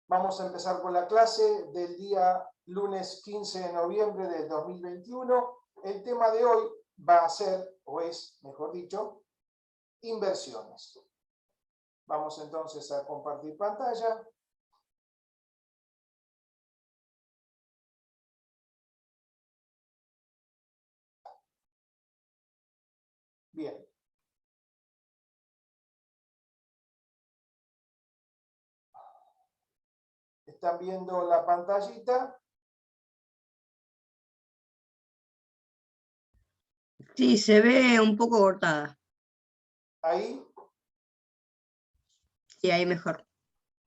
Vamos a empezar con la clase del día lunes 15 de noviembre del 2021. El tema de hoy va a ser, o es, mejor dicho, inversiones. Vamos entonces a compartir pantalla. Bien. ¿Están viendo la pantallita? Sí, se ve un poco cortada. Ahí. Sí, ahí mejor.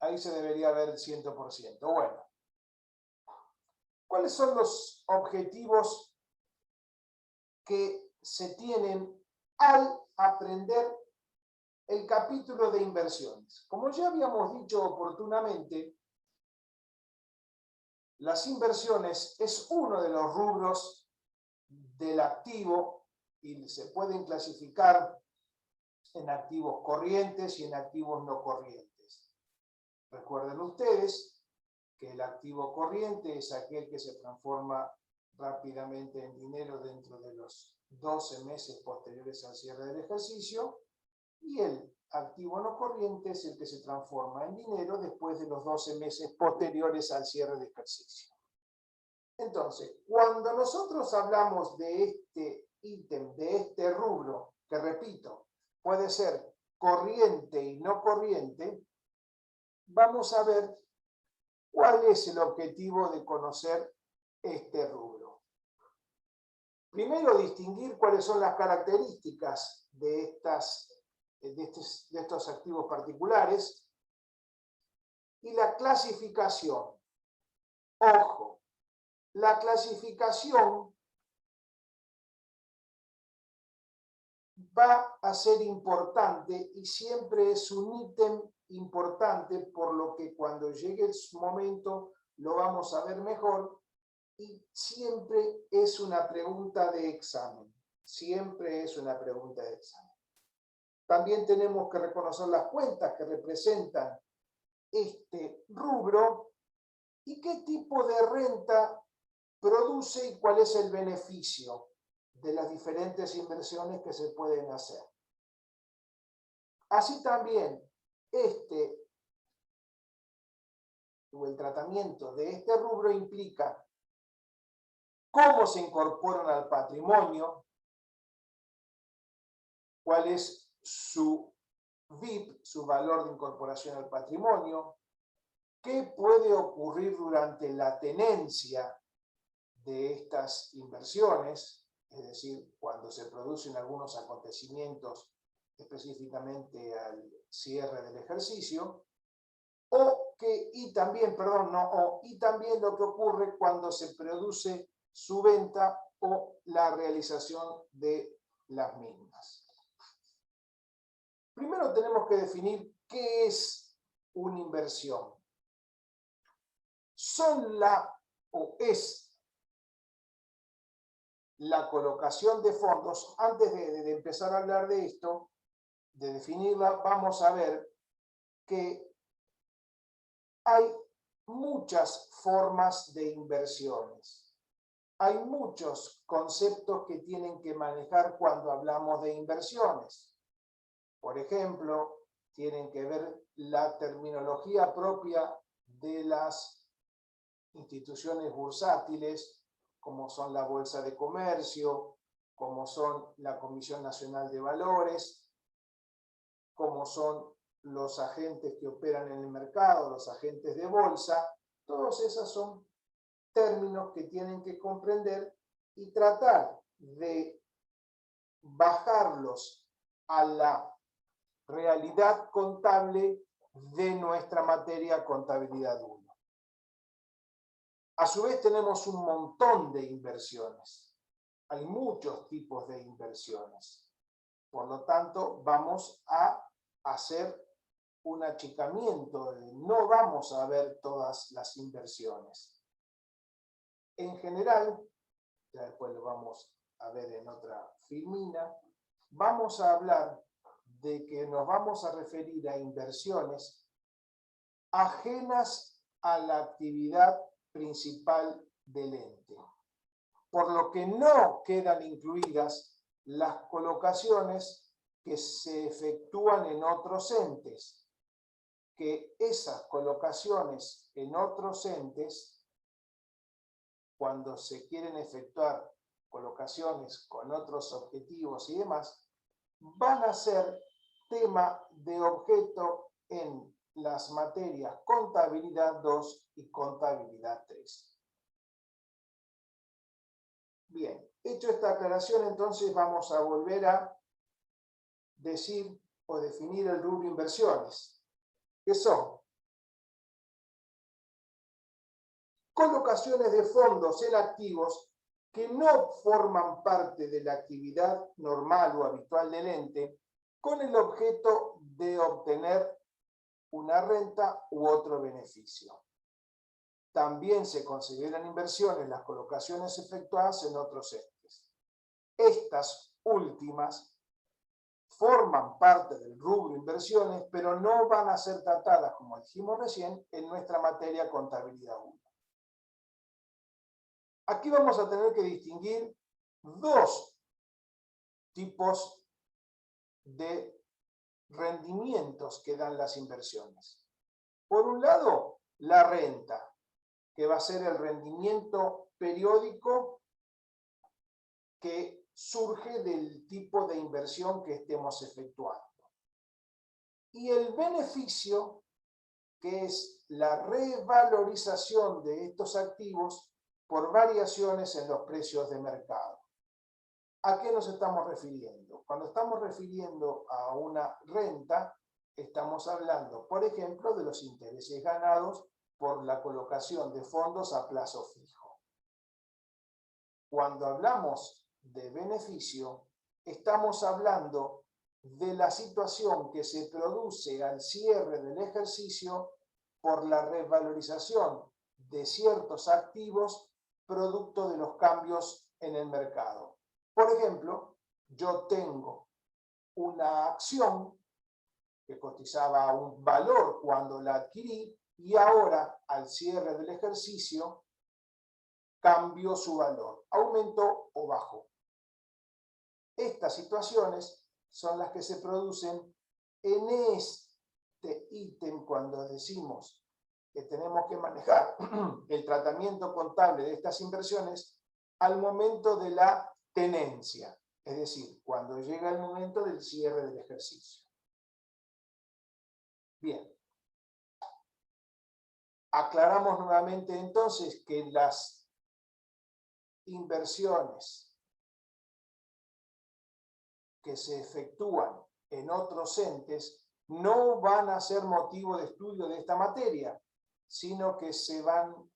Ahí se debería ver el 100%. Bueno. ¿Cuáles son los objetivos que se tienen al aprender el capítulo de inversiones? Como ya habíamos dicho oportunamente, las inversiones es uno de los rubros del activo y se pueden clasificar en activos corrientes y en activos no corrientes. Recuerden ustedes que el activo corriente es aquel que se transforma rápidamente en dinero dentro de los 12 meses posteriores al cierre del ejercicio, y el activo no corriente es el que se transforma en dinero después de los 12 meses posteriores al cierre de ejercicio. Entonces, cuando nosotros hablamos de este ítem, de este rubro, que repito, puede ser corriente y no corriente, vamos a ver cuál es el objetivo de conocer este rubro. Primero, distinguir cuáles son las características de estos activos particulares y la clasificación. Ojo, la clasificación va a ser importante y siempre es un ítem importante, por lo que cuando llegue el momento lo vamos a ver mejor, y siempre es una pregunta de examen. Siempre es una pregunta de examen. También tenemos que reconocer las cuentas que representan este rubro y qué tipo de renta produce y cuál es el beneficio de las diferentes inversiones que se pueden hacer. Así también, el tratamiento de este rubro implica cómo se incorporan al patrimonio, cuál es su VIP, su valor de incorporación al patrimonio, qué puede ocurrir durante la tenencia de estas inversiones, es decir, cuando se producen algunos acontecimientos específicamente al cierre del ejercicio, y también lo que ocurre cuando se produce su venta o la realización de las mismas. Primero tenemos que definir qué es una inversión. Es la colocación de fondos. Antes de empezar a hablar de esto, de definirla, vamos a ver que hay muchas formas de inversiones. Hay muchos conceptos que tienen que manejar cuando hablamos de inversiones. Por ejemplo, tienen que ver la terminología propia de las instituciones bursátiles, como son la Bolsa de Comercio, como son la Comisión Nacional de Valores, como son los agentes que operan en el mercado, los agentes de bolsa. Todos esos son términos que tienen que comprender y tratar de bajarlos a la realidad contable de nuestra materia Contabilidad 1. A su vez tenemos un montón de inversiones. Hay muchos tipos de inversiones. Por lo tanto, vamos a hacer un achicamiento. No vamos a ver todas las inversiones. En general, ya después lo vamos a ver en otra filmina, vamos a hablar de que nos vamos a referir a inversiones ajenas a la actividad principal del ente, por lo que no quedan incluidas las colocaciones que se efectúan en otros entes, que esas colocaciones en otros entes, cuando se quieren efectuar colocaciones con otros objetivos y demás, van a ser tema de objeto en las materias Contabilidad 2 y Contabilidad 3. Bien, hecho esta aclaración, entonces vamos a volver a decir o definir el rubro inversiones, que son colocaciones de fondos en activos que no forman parte de la actividad normal o habitual del ente, con el objeto de obtener una renta u otro beneficio. También se consideran inversiones las colocaciones efectuadas en otros entes. Estas últimas forman parte del rubro inversiones, pero no van a ser tratadas, como dijimos recién, en nuestra materia Contabilidad 1. Aquí vamos a tener que distinguir dos tipos de rendimientos que dan las inversiones. Por un lado, la renta, que va a ser el rendimiento periódico que surge del tipo de inversión que estemos efectuando. Y el beneficio, que es la revalorización de estos activos por variaciones en los precios de mercado. ¿A qué nos estamos refiriendo? Cuando estamos refiriendo a una renta, estamos hablando, por ejemplo, de los intereses ganados por la colocación de fondos a plazo fijo. Cuando hablamos de beneficio, estamos hablando de la situación que se produce al cierre del ejercicio por la revalorización de ciertos activos producto de los cambios en el mercado. Por ejemplo, yo tengo una acción que cotizaba un valor cuando la adquirí y ahora, al cierre del ejercicio, cambió su valor, aumentó o bajó. Estas situaciones son las que se producen en este ítem cuando decimos que tenemos que manejar el tratamiento contable de estas inversiones al momento de la tenencia, es decir, cuando llega el momento del cierre del ejercicio. Bien. Aclaramos nuevamente entonces que las inversiones que se efectúan en otros entes no van a ser motivo de estudio de esta materia, sino que se van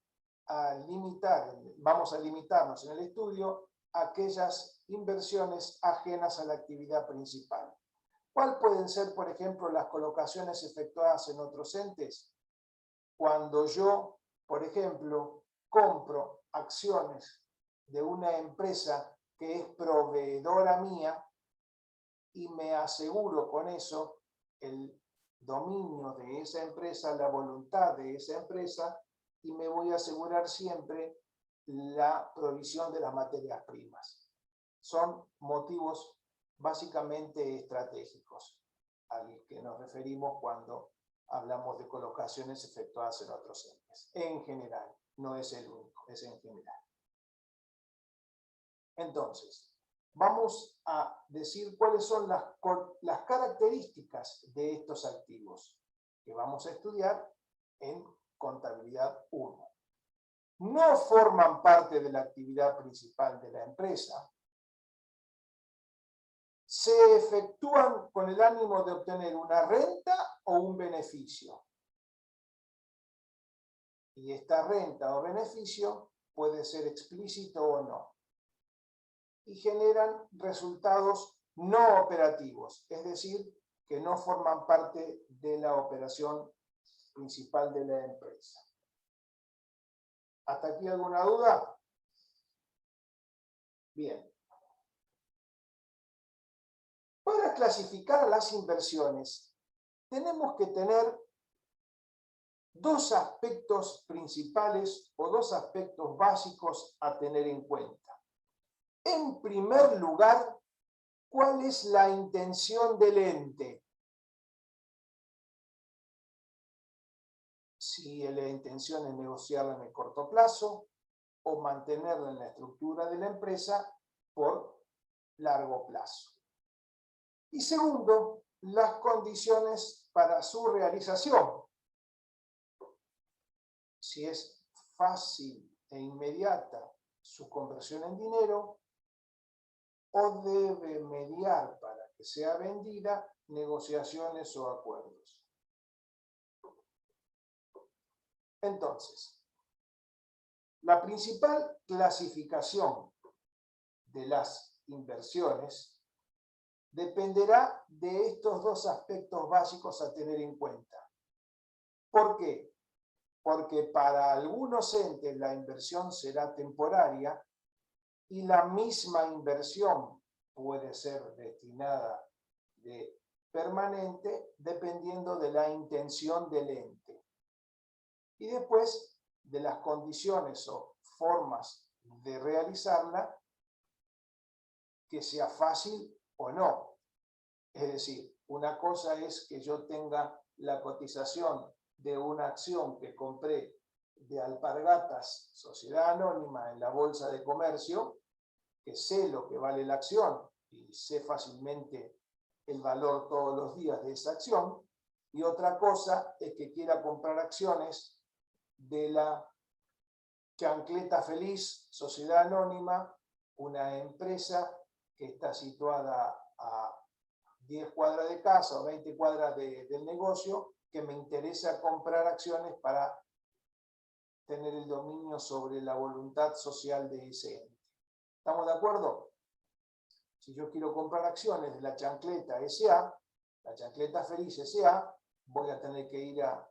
a limitar, vamos a limitarnos en el estudio a aquellas inversiones ajenas a la actividad principal. ¿Cuáles pueden ser, por ejemplo, las colocaciones efectuadas en otros entes? Cuando yo, por ejemplo, compro acciones de una empresa que es proveedora mía y me aseguro con eso el dominio de esa empresa, la voluntad de esa empresa, y me voy a asegurar siempre la provisión de las materias primas. Son motivos básicamente estratégicos al que nos referimos cuando hablamos de colocaciones efectuadas en otros entes. En general, no es el único, es en general. Entonces, vamos a decir cuáles son las características de estos activos que vamos a estudiar en Contabilidad 1. No forman parte de la actividad principal de la empresa. Se efectúan con el ánimo de obtener una renta o un beneficio. Y esta renta o beneficio puede ser explícito o no. Y generan resultados no operativos, es decir, que no forman parte de la operación principal de la empresa. ¿Hasta aquí alguna duda? Bien. Para clasificar las inversiones, tenemos que tener dos aspectos principales o dos aspectos básicos a tener en cuenta. En primer lugar, ¿cuál es la intención del ente? Si la intención es negociarla en el corto plazo o mantenerla en la estructura de la empresa por largo plazo. Y segundo, las condiciones para su realización. Si es fácil e inmediata su conversión en dinero o debe mediar para que sea vendida negociaciones o acuerdos. Entonces, la principal clasificación de las inversiones dependerá de estos dos aspectos básicos a tener en cuenta. ¿Por qué? Porque para algunos entes la inversión será temporaria y la misma inversión puede ser destinada de permanente dependiendo de la intención del ente. Y después de las condiciones o formas de realizarla, que sea fácil o no. Es decir, una cosa es que yo tenga la cotización de una acción que compré de Alpargatas, sociedad anónima, en la Bolsa de Comercio, que sé lo que vale la acción y sé fácilmente el valor todos los días de esa acción, y otra cosa es que quiera comprar acciones de la Chancleta Feliz, sociedad anónima, una empresa que está situada a 10 cuadras de casa o 20 cuadras del negocio, que me interesa comprar acciones para tener el dominio sobre la voluntad social de ese ente. ¿Estamos de acuerdo? Si yo quiero comprar acciones de la Chancleta S.A., la Chancleta Feliz S.A., voy a tener que ir a,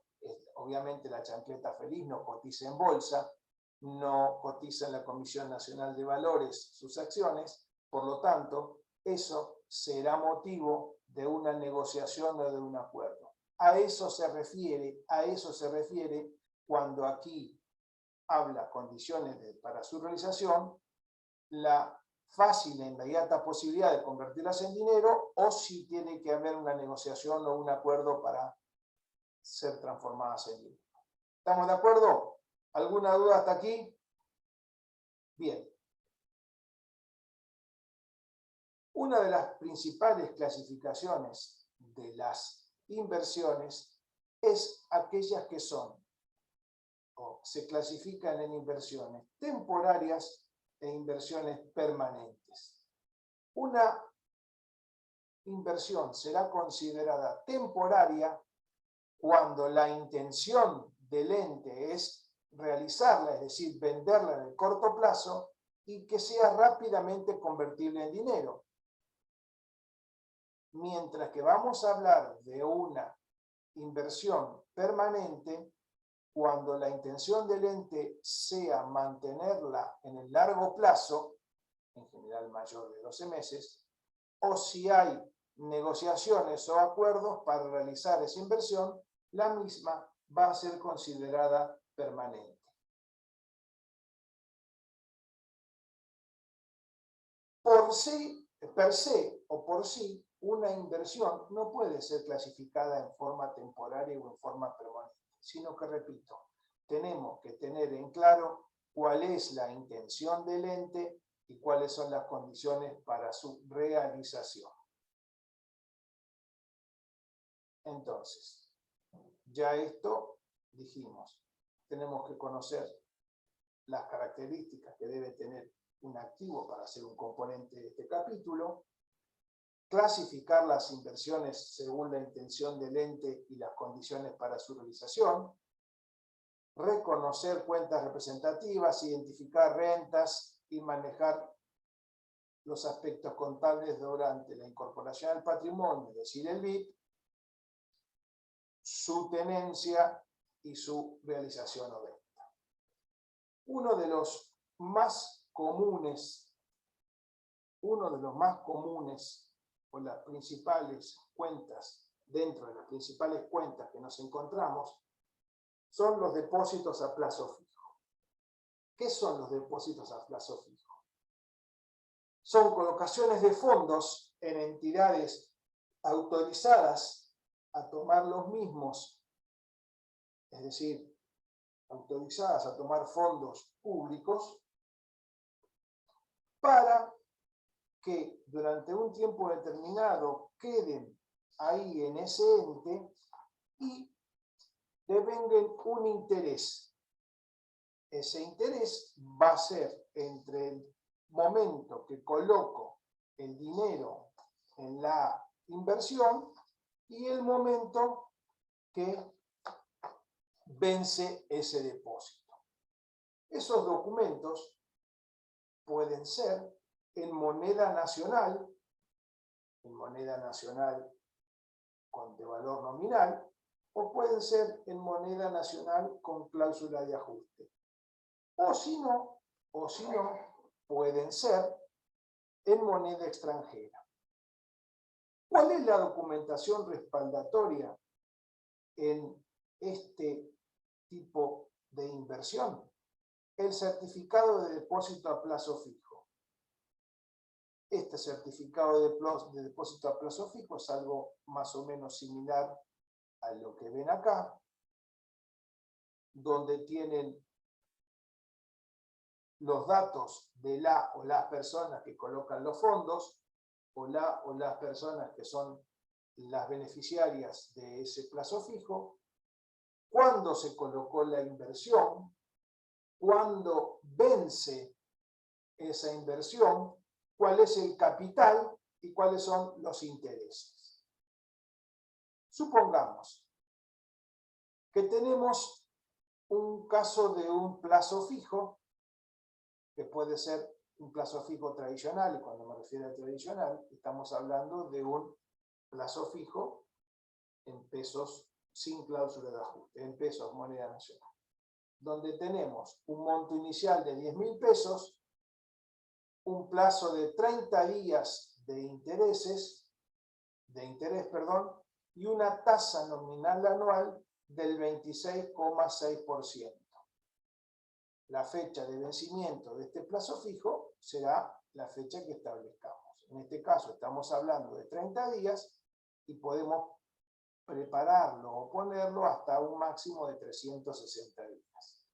obviamente la Chancleta Feliz no cotiza en bolsa, no cotiza en la Comisión Nacional de Valores sus acciones, por lo tanto, eso será motivo de una negociación o de un acuerdo. A eso se refiere cuando aquí habla condiciones para su realización, la fácil e inmediata posibilidad de convertirlas en dinero o si tiene que haber una negociación o un acuerdo para ser transformadas en dinero. ¿Estamos de acuerdo? ¿Alguna duda hasta aquí? Bien. Una de las principales clasificaciones de las inversiones es aquellas que son o se clasifican en inversiones temporarias e inversiones permanentes. Una inversión será considerada temporaria cuando la intención del ente es realizarla, es decir, venderla en el corto plazo y que sea rápidamente convertible en dinero. Mientras que vamos a hablar de una inversión permanente cuando la intención del ente sea mantenerla en el largo plazo, en general mayor de 12 meses, o si hay negociaciones o acuerdos para realizar esa inversión, la misma va a ser considerada permanente. Per se o por sí, una inversión no puede ser clasificada en forma temporaria o en forma permanente, sino que, repito, tenemos que tener en claro cuál es la intención del ente y cuáles son las condiciones para su realización. Entonces, ya esto dijimos, tenemos que conocer las características que debe tener un activo para ser un componente de este capítulo, clasificar las inversiones según la intención del ente y las condiciones para su realización, reconocer cuentas representativas, identificar rentas y manejar los aspectos contables durante la incorporación al patrimonio, es decir, el BIP, su tenencia y su realización o venta. Uno de los más comunes o las principales cuentas, dentro de las principales cuentas que nos encontramos, son los depósitos a plazo fijo. ¿Qué son los depósitos a plazo fijo? Son colocaciones de fondos en entidades autorizadas a tomar los mismos, es decir, autorizadas a tomar fondos públicos, para que durante un tiempo determinado queden ahí en ese ente y devenguen un interés. Ese interés va a ser entre el momento que coloco el dinero en la inversión y el momento que vence ese depósito. Esos documentos pueden ser en moneda nacional con de valor nominal, o pueden ser en moneda nacional con cláusula de ajuste. O si no, pueden ser en moneda extranjera. ¿Cuál es la documentación respaldatoria en este tipo de inversión? El certificado de depósito a plazo fijo. Este certificado de depósito a plazo fijo es algo más o menos similar a lo que ven acá, donde tienen los datos de la o las personas que colocan los fondos, o la o las personas que son las beneficiarias de ese plazo fijo, cuándo se colocó la inversión, cuándo vence esa inversión, cuál es el capital y cuáles son los intereses. Supongamos que tenemos un caso de un plazo fijo, que puede ser un plazo fijo tradicional, y cuando me refiero a tradicional, estamos hablando de un plazo fijo en pesos sin cláusula de ajuste, en pesos, moneda nacional, donde tenemos un monto inicial de 10.000 pesos, un plazo de 30 días de interés, y una tasa nominal anual del 26,6%. La fecha de vencimiento de este plazo fijo será la fecha que establezcamos. En este caso estamos hablando de 30 días y podemos prepararlo o ponerlo hasta un máximo de 360 días.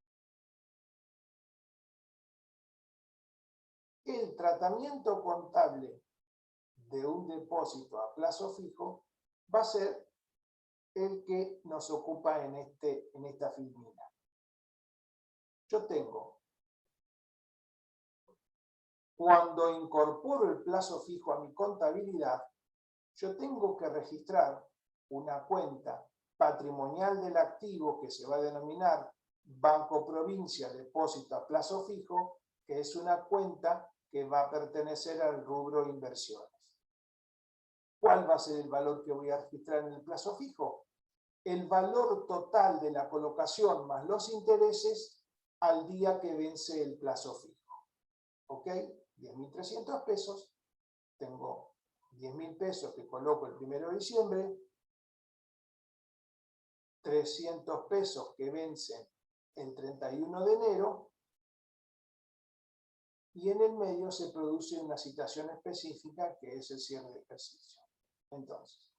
El tratamiento contable de un depósito a plazo fijo va a ser el que nos ocupa en esta filmina. Yo tengo, cuando incorporo el plazo fijo a mi contabilidad, yo tengo que registrar una cuenta patrimonial del activo que se va a denominar Banco Provincia Depósito a Plazo Fijo, que es una cuenta que va a pertenecer al rubro inversiones. ¿Cuál va a ser el valor que voy a registrar en el plazo fijo? El valor total de la colocación más los intereses al día que vence el plazo fijo. ¿Ok? 10.300 pesos. Tengo 10.000 pesos que coloco el 1 de diciembre. 300 pesos que vencen el 31 de enero. Y en el medio se produce una situación específica que es el cierre de ejercicio. Entonces,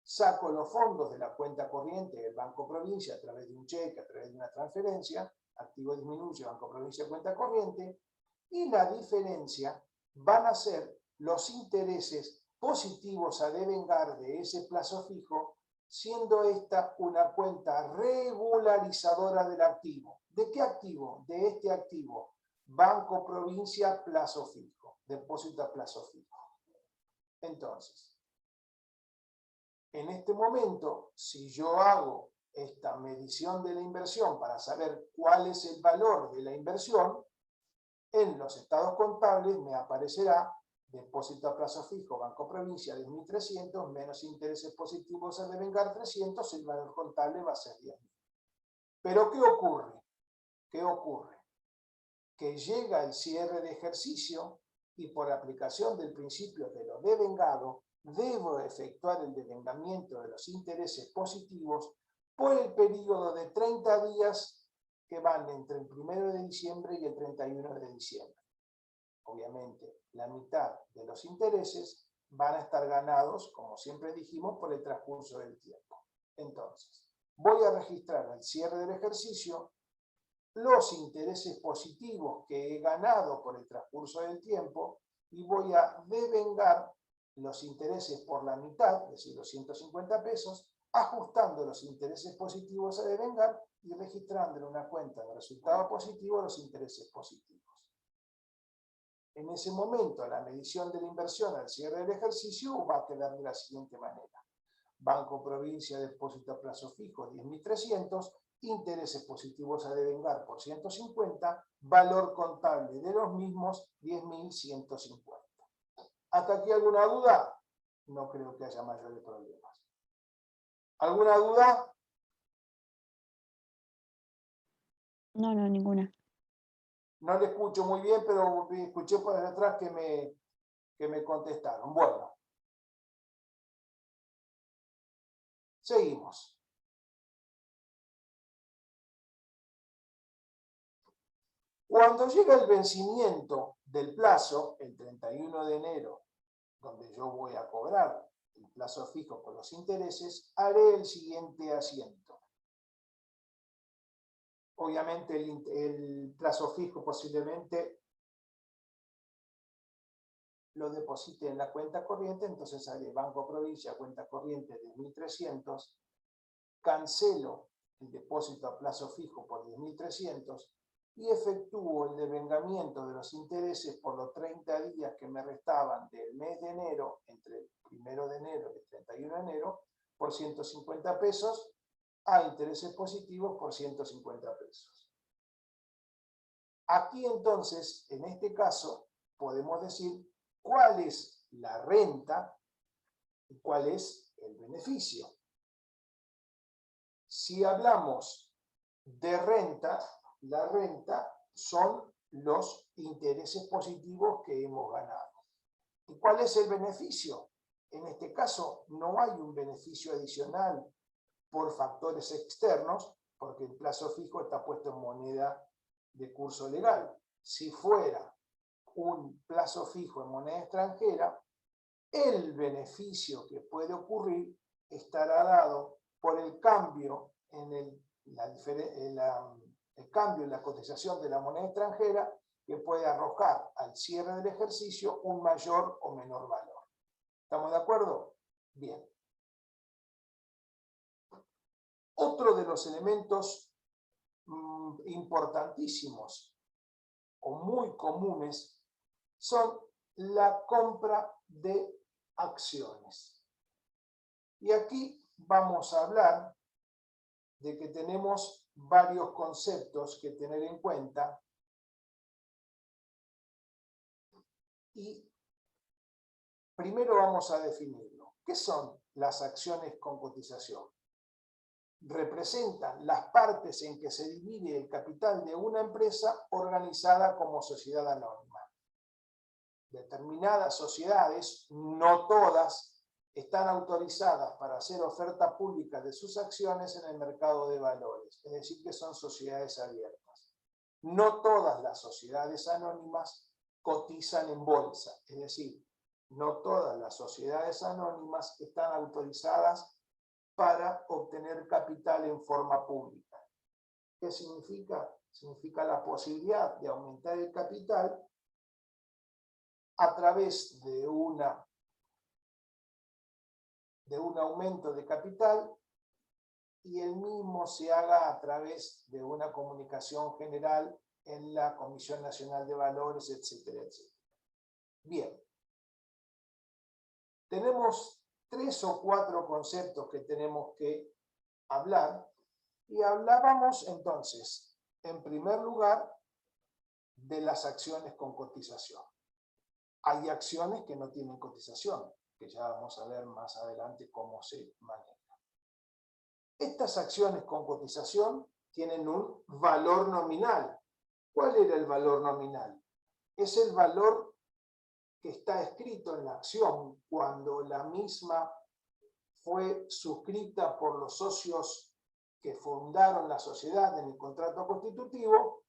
saco los fondos de la cuenta corriente del Banco Provincia a través de un cheque, a través de una transferencia, activo disminuye, Banco Provincia, cuenta corriente, y la diferencia van a ser los intereses positivos a devengar de ese plazo fijo, siendo esta una cuenta regularizadora del activo. ¿De qué activo? De este activo. Banco Provincia, plazo fijo, depósito a plazo fijo. Entonces, en este momento, si yo hago esta medición de la inversión para saber cuál es el valor de la inversión, en los estados contables me aparecerá depósito a plazo fijo, Banco Provincia, 10.300, menos intereses positivos a devengar 300, el valor contable va a ser 10.000. Pero ¿qué ocurre? ¿Qué ocurre? Que llega el cierre de ejercicio y por aplicación del principio de lo devengado, debo efectuar el devengamiento de los intereses positivos por el periodo de 30 días que van entre el 1 de diciembre y el 31 de diciembre. Obviamente, la mitad de los intereses van a estar ganados, como siempre dijimos, por el transcurso del tiempo. Entonces, voy a registrar al cierre del ejercicio los intereses positivos que he ganado por el transcurso del tiempo y voy a devengar los intereses por la mitad, es decir, los 150 pesos, ajustando los intereses positivos a devengar y registrando en una cuenta de resultado positivo los intereses positivos. En ese momento, la medición de la inversión al cierre del ejercicio va a quedar de la siguiente manera. Banco Provincia, depósito a plazo fijo, 10.300, intereses positivos a devengar por 150, valor contable de los mismos, 10.150. ¿Hasta aquí alguna duda? No creo que haya mayores problemas. ¿Alguna duda? No, ninguna. No le escucho muy bien, pero escuché por detrás que me contestaron. Bueno. Seguimos. Cuando llega el vencimiento del plazo, el 31 de enero, donde yo voy a cobrar el plazo fijo con los intereses, haré el siguiente asiento. Obviamente el plazo fijo posiblemente lo deposite en la cuenta corriente, entonces haré Banco Provincia, cuenta corriente de 1.300, cancelo el depósito a plazo fijo por 10.300 y efectúo el devengamiento de los intereses por los 30 días que me restaban del mes de enero, entre el 1 de enero y el 31 de enero, por 150 pesos, a intereses positivos por 150 pesos. Aquí entonces, en este caso, podemos decir cuál es la renta y cuál es el beneficio. Si hablamos de renta, la renta son los intereses positivos que hemos ganado. ¿Y cuál es el beneficio? En este caso, no hay un beneficio adicional por factores externos, porque el plazo fijo está puesto en moneda de curso legal. Si fuera un plazo fijo en moneda extranjera, el beneficio que puede ocurrir estará dado por el cambio en el cambio en la cotización de la moneda extranjera, que puede arrojar al cierre del ejercicio un mayor o menor valor. ¿Estamos de acuerdo? Bien. Otro de los elementos importantísimos o muy comunes son la compra de acciones. Y aquí vamos a hablar de que tenemos varios conceptos que tener en cuenta y primero vamos a definirlo. ¿Qué son las acciones con cotización? Representan las partes en que se divide el capital de una empresa organizada como sociedad anónima. Determinadas sociedades, no todas, están autorizadas para hacer oferta pública de sus acciones en el mercado de valores, es decir, que son sociedades abiertas. No todas las sociedades anónimas cotizan en bolsa, es decir, no todas las sociedades anónimas están autorizadas para obtener capital en forma pública. ¿Qué significa? Significa la posibilidad de aumentar el capital a través de un aumento de capital y el mismo se haga a través de una comunicación general en la Comisión Nacional de Valores, etcétera, etcétera. Bien. Tenemos 3 o 4 conceptos que tenemos que hablar y hablábamos entonces, en primer lugar, de las acciones con cotización. Hay acciones que no tienen cotización, que ya vamos a ver más adelante cómo se manejan. Estas acciones con cotización tienen un valor nominal. ¿Cuál era el valor nominal? Es el valor que está escrito en la acción cuando la misma fue suscrita por los socios que fundaron la sociedad en el contrato constitutivo,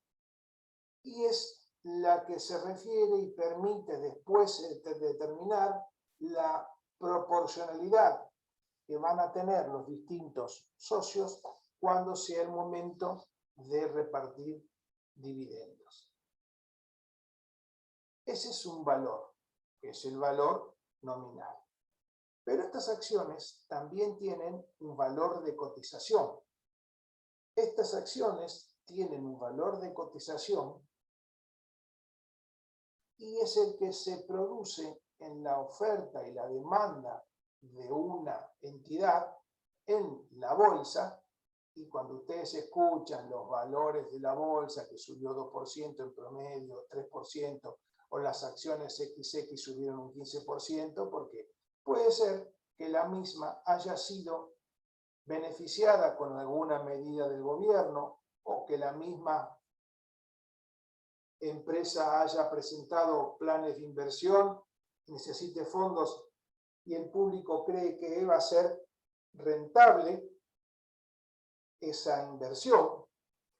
y es la que se refiere y permite después determinar la proporcionalidad que van a tener los distintos socios cuando sea el momento de repartir dividendos. Ese es un valor, que es el valor nominal. Pero estas acciones también tienen un valor de cotización. Estas acciones tienen un valor de cotización y es el que se produce en la oferta y la demanda de una entidad en la bolsa. Y cuando ustedes escuchan los valores de la bolsa, que subió 2% en promedio, 3%, o las acciones XX subieron un 15%, porque puede ser que la misma haya sido beneficiada con alguna medida del gobierno, o que la misma empresa haya presentado planes de inversión, necesite fondos y el público cree que va a ser rentable esa inversión,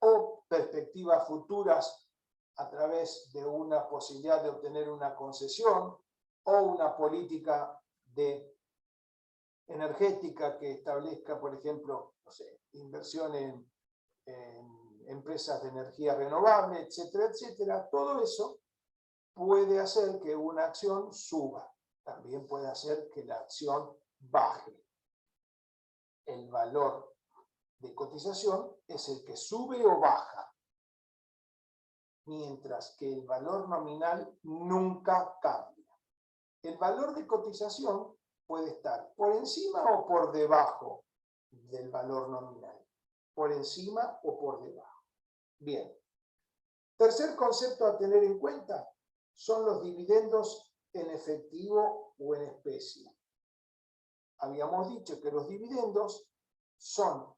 o perspectivas futuras a través de una posibilidad de obtener una concesión o una política energética que establezca, por ejemplo, no sé, inversión en empresas de energía renovable, etcétera, etcétera. Todo eso puede hacer que una acción suba. También puede hacer que la acción baje. El valor de cotización es el que sube o baja, mientras que el valor nominal nunca cambia. El valor de cotización puede estar por encima o por debajo del valor nominal, por encima o por debajo. Bien. Tercer concepto a tener en cuenta son los dividendos en efectivo o en especie. Habíamos dicho que los dividendos son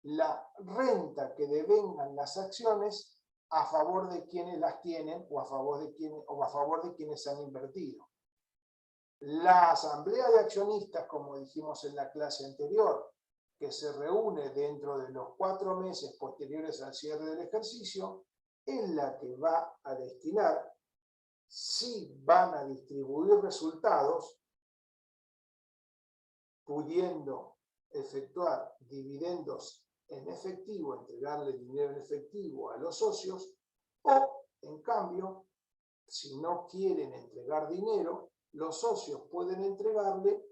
la renta que devengan las acciones a favor de quienes las tienen o a favor de quienes han invertido. La asamblea de accionistas, como dijimos en la clase anterior, que se reúne dentro de los 4 meses posteriores al cierre del ejercicio, es la que va a destinar, si van a distribuir resultados, pudiendo efectuar dividendos en efectivo, entregarle dinero en efectivo a los socios, o, en cambio, si no quieren entregar dinero, los socios pueden entregarle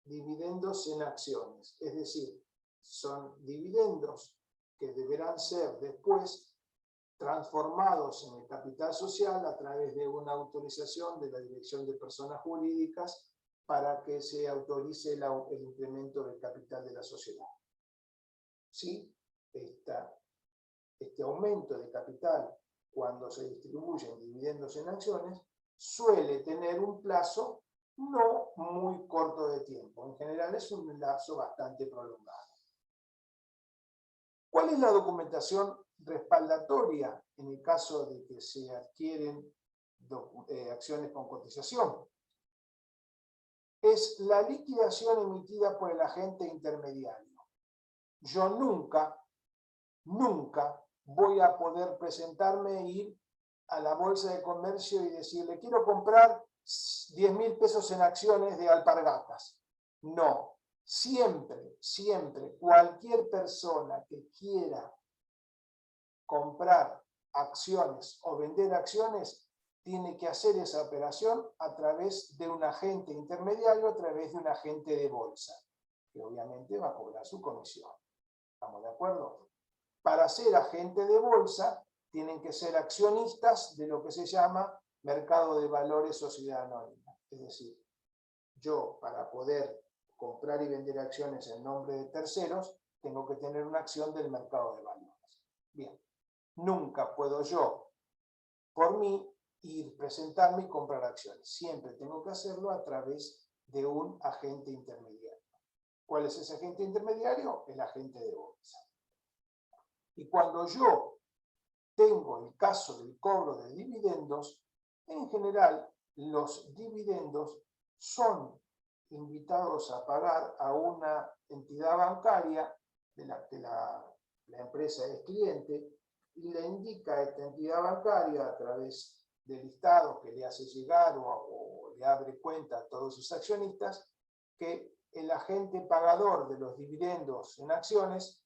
dividendos en acciones. Es decir, son dividendos que deberán ser después transformados en el capital social a través de una autorización de la Dirección de Personas Jurídicas para que se autorice el incremento del capital de la sociedad. ¿Sí? Este aumento de capital, cuando se distribuyen dividendos en acciones, suele tener un plazo no muy corto de tiempo. En general es un lapso bastante prolongado. ¿Cuál es la documentación respaldatoria en el caso de que se adquieren acciones con cotización? Es la liquidación emitida por el agente intermediario. Yo nunca voy a poder presentarme e ir a la bolsa de comercio y decirle, quiero comprar 10.000 pesos en acciones de Alpargatas. No, siempre, cualquier persona que quiera comprar acciones o vender acciones tiene que hacer esa operación a través de un agente intermediario, a través de un agente de bolsa, que obviamente va a cobrar su comisión. ¿Estamos de acuerdo? Para ser agente de bolsa, tienen que ser accionistas de lo que se llama mercado de valores sociedad anónima. Es decir, yo para poder comprar y vender acciones en nombre de terceros, tengo que tener una acción del mercado de valores. Bien, nunca puedo yo, por mí, ir, presentarme y comprar acciones. Siempre tengo que hacerlo a través de un agente intermediario. ¿Cuál es ese agente intermediario? El agente de bolsa. Y cuando yo tengo el caso del cobro de dividendos, en general los dividendos son invitados a pagar a una entidad bancaria la empresa es cliente y le indica a esta entidad bancaria a través del listado que le hace llegar o le abre cuenta a todos sus accionistas que el agente pagador de los dividendos en acciones,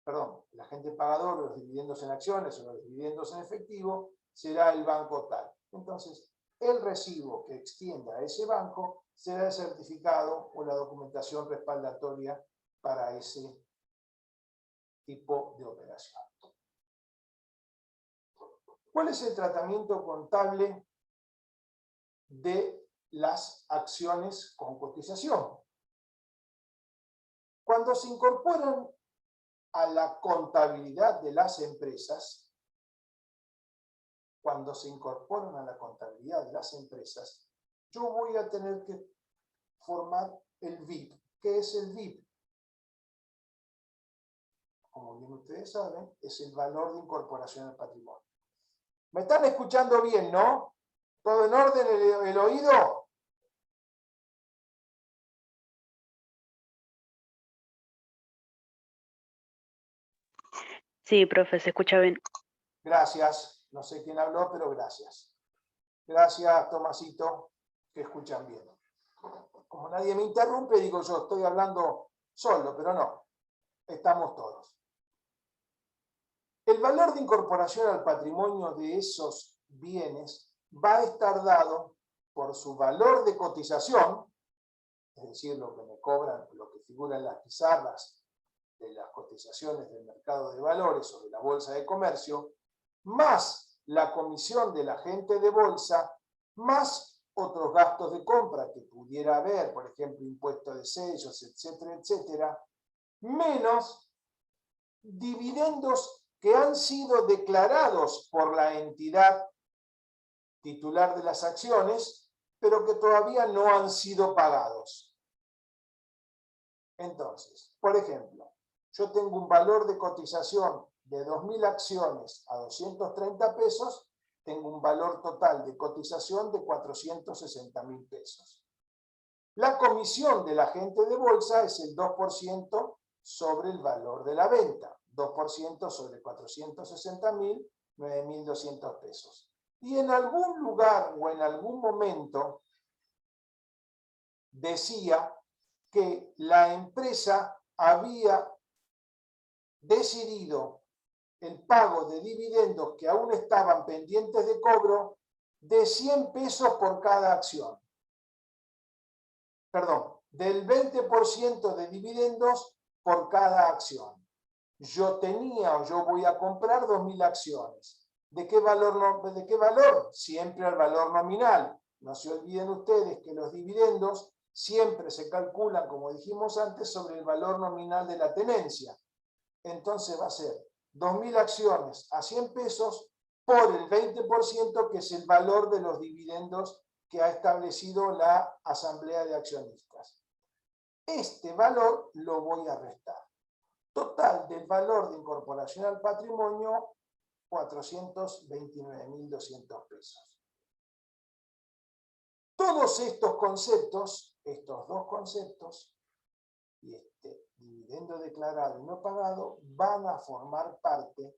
el agente pagador de los dividendos en acciones o los dividendos en efectivo será el banco tal. Entonces, el recibo que extienda a ese banco será el certificado o la documentación respaldatoria para ese tipo de operación. ¿Cuál es el tratamiento contable de las acciones con cotización? Cuando se incorporan a la contabilidad de las empresas, yo voy a tener que formar el VIP. ¿Qué es el VIP? Como bien ustedes saben, es el valor de incorporación al patrimonio. ¿Me están escuchando bien, no? ¿Todo en orden el oído? Sí, profe, se escucha bien. Gracias. No sé quién habló, pero gracias. Gracias, Tomasito, que escuchan bien. Como nadie me interrumpe, digo yo, estoy hablando solo, pero no. Estamos todos. El valor de incorporación al patrimonio de esos bienes va a estar dado por su valor de cotización, es decir, lo que me cobran, lo que figura en las pizarras de las cotizaciones del mercado de valores o de la bolsa de comercio, más la comisión del agente de bolsa, más otros gastos de compra que pudiera haber, por ejemplo, impuestos de sellos, etcétera, etcétera, menos dividendos que han sido declarados por la entidad titular de las acciones, pero que todavía no han sido pagados. Entonces, por ejemplo, yo tengo un valor de cotización de 2.000 acciones a 230 pesos, tengo un valor total de cotización de 460.000 pesos. La comisión del agente de bolsa es el 2% sobre el valor de la venta. 2% sobre 460.000, 9.200 pesos. Y en algún lugar o en algún momento decía que la empresa había decidido el pago de dividendos que aún estaban pendientes de cobro de 100 pesos por cada acción. Perdón, del 20% de dividendos por cada acción. Yo voy a comprar 2.000 acciones. ¿De qué valor? ¿De qué valor? Siempre al valor nominal. No se olviden ustedes que los dividendos siempre se calculan, como dijimos antes, sobre el valor nominal de la tenencia. Entonces va a ser 2.000 acciones a 100 pesos por el 20%, que es el valor de los dividendos que ha establecido la Asamblea de Accionistas. Este valor lo voy a restar. Total del valor de incorporación al patrimonio, 429.200 pesos. Todos estos conceptos, estos dos conceptos, y este dividendo declarado y no pagado, van a formar parte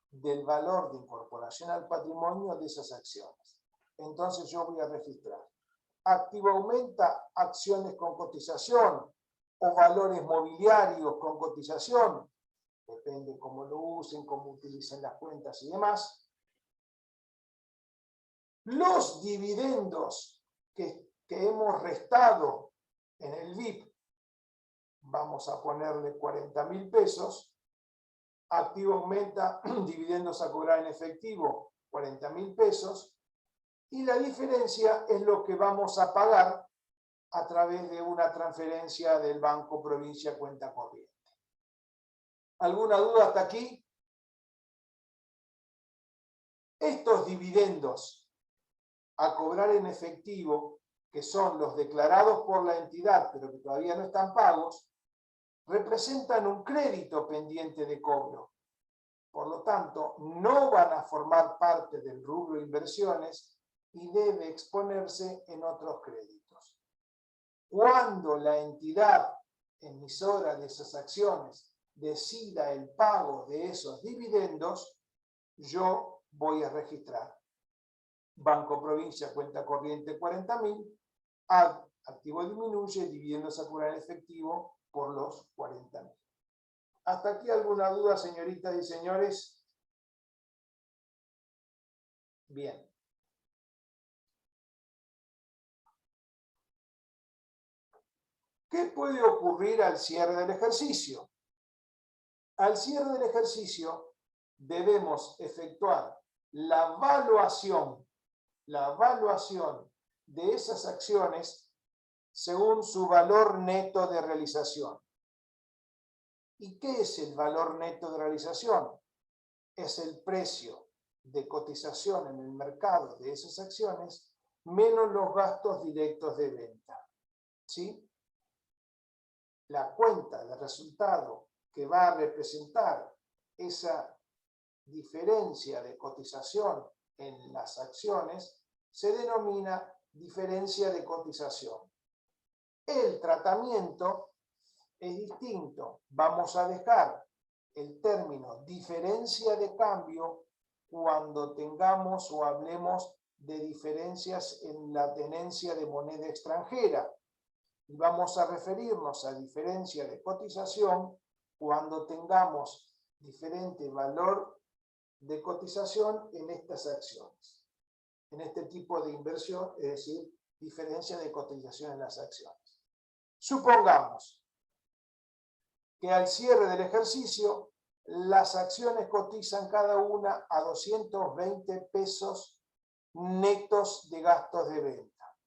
del valor de incorporación al patrimonio de esas acciones. Entonces yo voy a registrar. Activo aumenta, acciones con cotización, o valores mobiliarios con cotización, depende cómo lo usen, cómo utilicen las cuentas y demás. Los dividendos que hemos restado en el VIP, vamos a ponerle 40.000 pesos, activo aumenta, dividendos a cobrar en efectivo, 40.000 pesos, y la diferencia es lo que vamos a pagar a través de una transferencia del Banco Provincia Cuenta Corriente. ¿Alguna duda hasta aquí? Estos dividendos a cobrar en efectivo, que son los declarados por la entidad, pero que todavía no están pagos, representan un crédito pendiente de cobro. Por lo tanto, no van a formar parte del rubro inversiones y debe exponerse en otros créditos. Cuando la entidad emisora de esas acciones decida el pago de esos dividendos, yo voy a registrar Banco Provincia, cuenta corriente 40.000, activo disminuye, dividendos a cobrar en efectivo por los 40.000. ¿Hasta aquí alguna duda, señoritas y señores? Bien. ¿Qué puede ocurrir al cierre del ejercicio? Al cierre del ejercicio debemos efectuar la evaluación de esas acciones según su valor neto de realización. ¿Y qué es el valor neto de realización? Es el precio de cotización en el mercado de esas acciones menos los gastos directos de venta. ¿Sí? La cuenta de resultado que va a representar esa diferencia de cotización en las acciones se denomina diferencia de cotización. El tratamiento es distinto. Vamos a dejar el término diferencia de cambio cuando tengamos o hablemos de diferencias en la tenencia de moneda extranjera. Y vamos a referirnos a diferencia de cotización cuando tengamos diferente valor de cotización en estas acciones. En este tipo de inversión, es decir, diferencia de cotización en las acciones. Supongamos que al cierre del ejercicio las acciones cotizan cada una a 220 pesos netos de gastos de venta.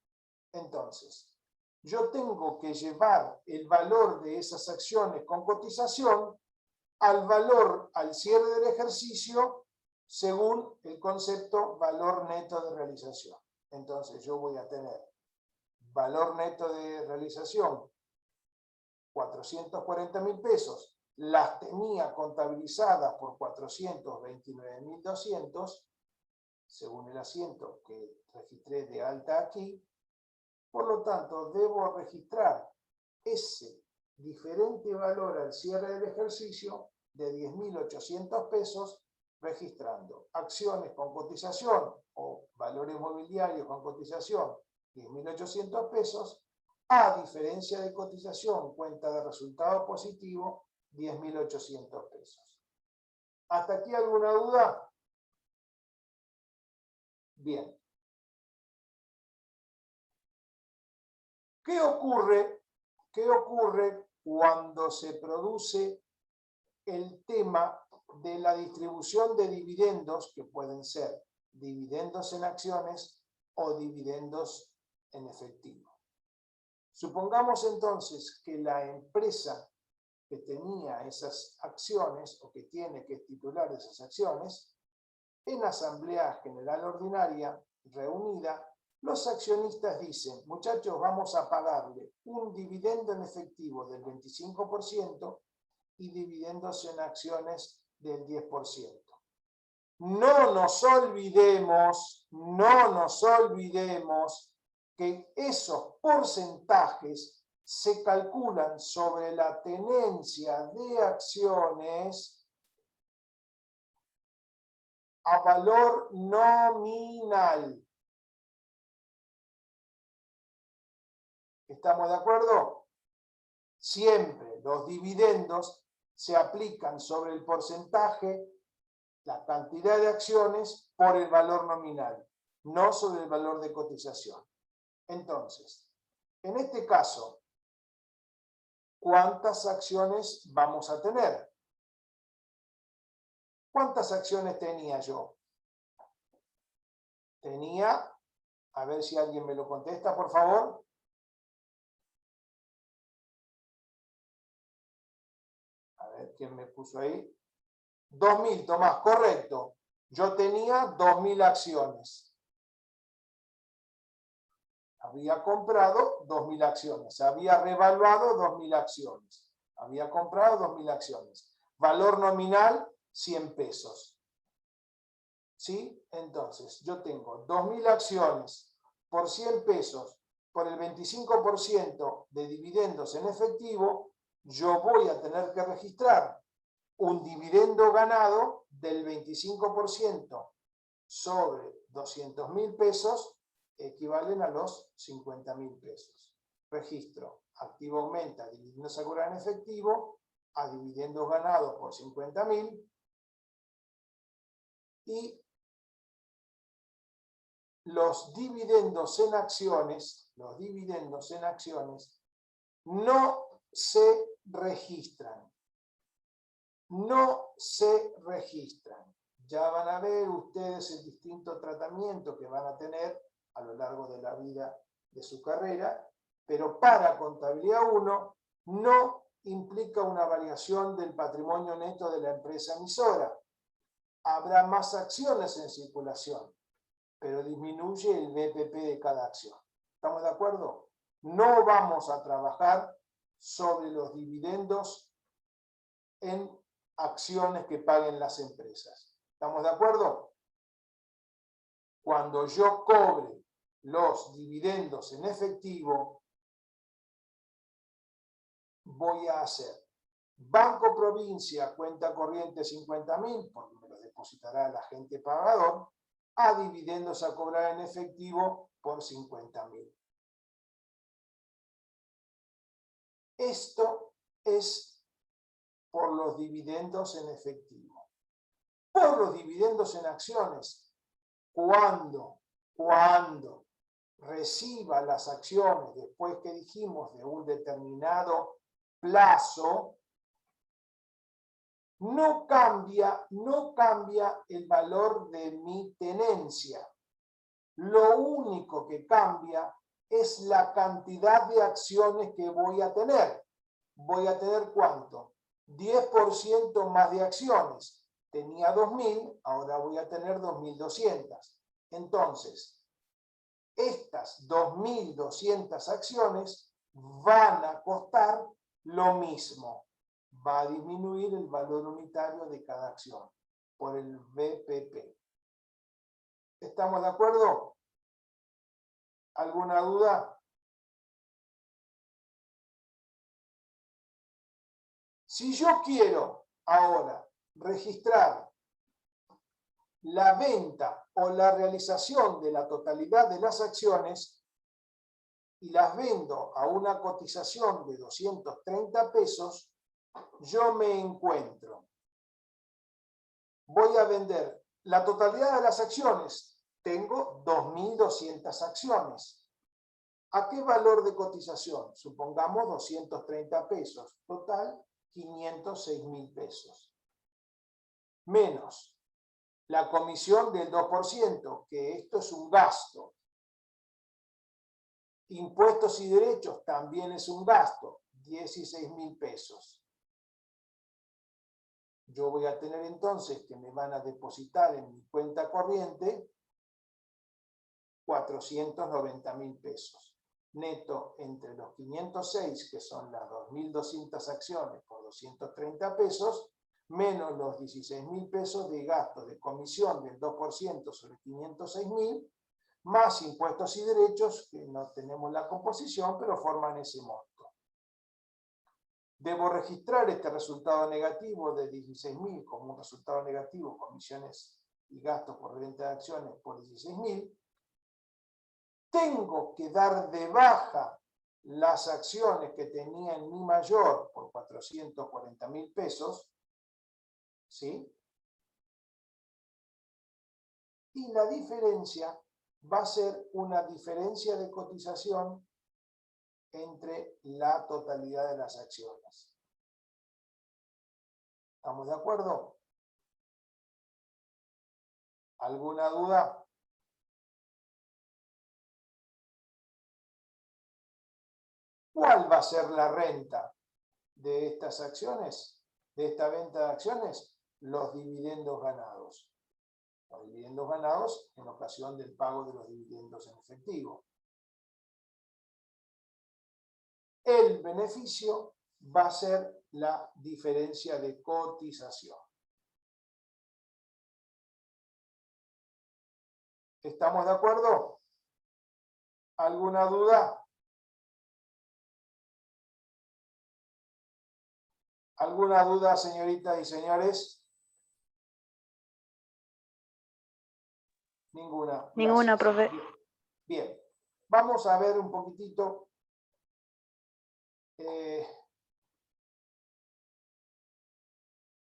Entonces, yo tengo que llevar el valor de esas acciones con cotización al valor al cierre del ejercicio según el concepto valor neto de realización. Entonces yo voy a tener valor neto de realización 440.000 pesos, las tenía contabilizadas por 429.200 según el asiento que registré de alta aquí. Por lo tanto, debo registrar ese diferente valor al cierre del ejercicio de 10.800 pesos, registrando acciones con cotización o valores mobiliarios con cotización 10.800 pesos, a diferencia de cotización, cuenta de resultado positivo, 10.800 pesos. ¿Hasta aquí alguna duda? Bien. ¿Qué ocurre cuando se produce el tema de la distribución de dividendos, que pueden ser dividendos en acciones o dividendos en efectivo? Supongamos entonces que la empresa que tenía esas acciones o que tiene que titular esas acciones, en asamblea general ordinaria reunida, los accionistas dicen: muchachos, vamos a pagarle un dividendo en efectivo del 25% y dividendos en acciones del 10%. No nos olvidemos que esos porcentajes se calculan sobre la tenencia de acciones a valor nominal. ¿Estamos de acuerdo? Siempre los dividendos se aplican sobre el porcentaje, la cantidad de acciones, por el valor nominal, no sobre el valor de cotización. Entonces, en este caso, ¿cuántas acciones vamos a tener? ¿Cuántas acciones tenía yo? Tenía, a ver si alguien me lo contesta, por favor. A ver, ¿quién me puso ahí? 2.000, Tomás, correcto. Yo tenía 2.000 acciones. Había comprado 2.000 acciones. Había revaluado 2.000 acciones. Había comprado 2.000 acciones. Valor nominal, 100 pesos. ¿Sí? Entonces, yo tengo 2.000 acciones por 100 pesos, por el 25% de dividendos en efectivo, yo voy a tener que registrar un dividendo ganado del 25% sobre 200.000 pesos, equivalen a los 50.000 pesos. Registro, activo aumenta, dividendos a cobrar en efectivo, a dividendos ganados por 50.000, y los dividendos en acciones no se registran. No se registran. Ya van a ver ustedes el distinto tratamiento que van a tener a lo largo de la vida de su carrera, pero para contabilidad 1 no implica una variación del patrimonio neto de la empresa emisora. Habrá más acciones en circulación, pero disminuye el BPP de cada acción. ¿Estamos de acuerdo? No vamos a trabajar sobre los dividendos en acciones que paguen las empresas. ¿Estamos de acuerdo? Cuando yo cobre los dividendos en efectivo, voy a hacer Banco Provincia, cuenta corriente 50.000, porque me los depositará el agente pagador, a dividendos a cobrar en efectivo por 50.000. Esto es por los dividendos en efectivo. Por los dividendos en acciones, cuando reciba las acciones después que dijimos de un determinado plazo, no cambia el valor de mi tenencia. Lo único que cambia es la cantidad de acciones que voy a tener. ¿Voy a tener cuánto? 10% más de acciones. Tenía 2.000, ahora voy a tener 2.200. Entonces, estas 2.200 acciones van a costar lo mismo. Va a disminuir el valor unitario de cada acción por el BPP. ¿Estamos de acuerdo? ¿Alguna duda? Si yo quiero ahora registrar la venta o la realización de la totalidad de las acciones y las vendo a una cotización de 230 pesos, yo me encuentro. Voy a vender la totalidad de las acciones. Tengo 2.200 acciones. ¿A qué valor de cotización? Supongamos 230 pesos. Total, 506.000 pesos. Menos la comisión del 2%, que esto es un gasto. Impuestos y derechos también es un gasto, 16.000 pesos. Yo voy a tener entonces que me van a depositar en mi cuenta corriente 490.000 pesos. Neto entre los 506, que son las 2.200 acciones por 230 pesos, menos los 16.000 pesos de gasto de comisión del 2% sobre 506.000, más impuestos y derechos, que no tenemos la composición, pero forman ese monto. Debo registrar este resultado negativo de 16.000 como un resultado negativo, comisiones y gastos por venta de acciones por 16.000. Tengo que dar de baja las acciones que tenía en mi mayor por 440.000 pesos, ¿sí? Y la diferencia va a ser una diferencia de cotización entre la totalidad de las acciones. ¿Estamos de acuerdo? ¿Alguna duda? ¿Cuál va a ser la renta de estas acciones? De esta venta de acciones, los dividendos ganados. Los dividendos ganados en ocasión del pago de los dividendos en efectivo. El beneficio va a ser la diferencia de cotización. ¿Estamos de acuerdo? ¿Alguna duda? ¿Alguna duda, señoritas y señores? Ninguna. Ninguna, Gracias. profe. Bien. Vamos a ver un poquitito el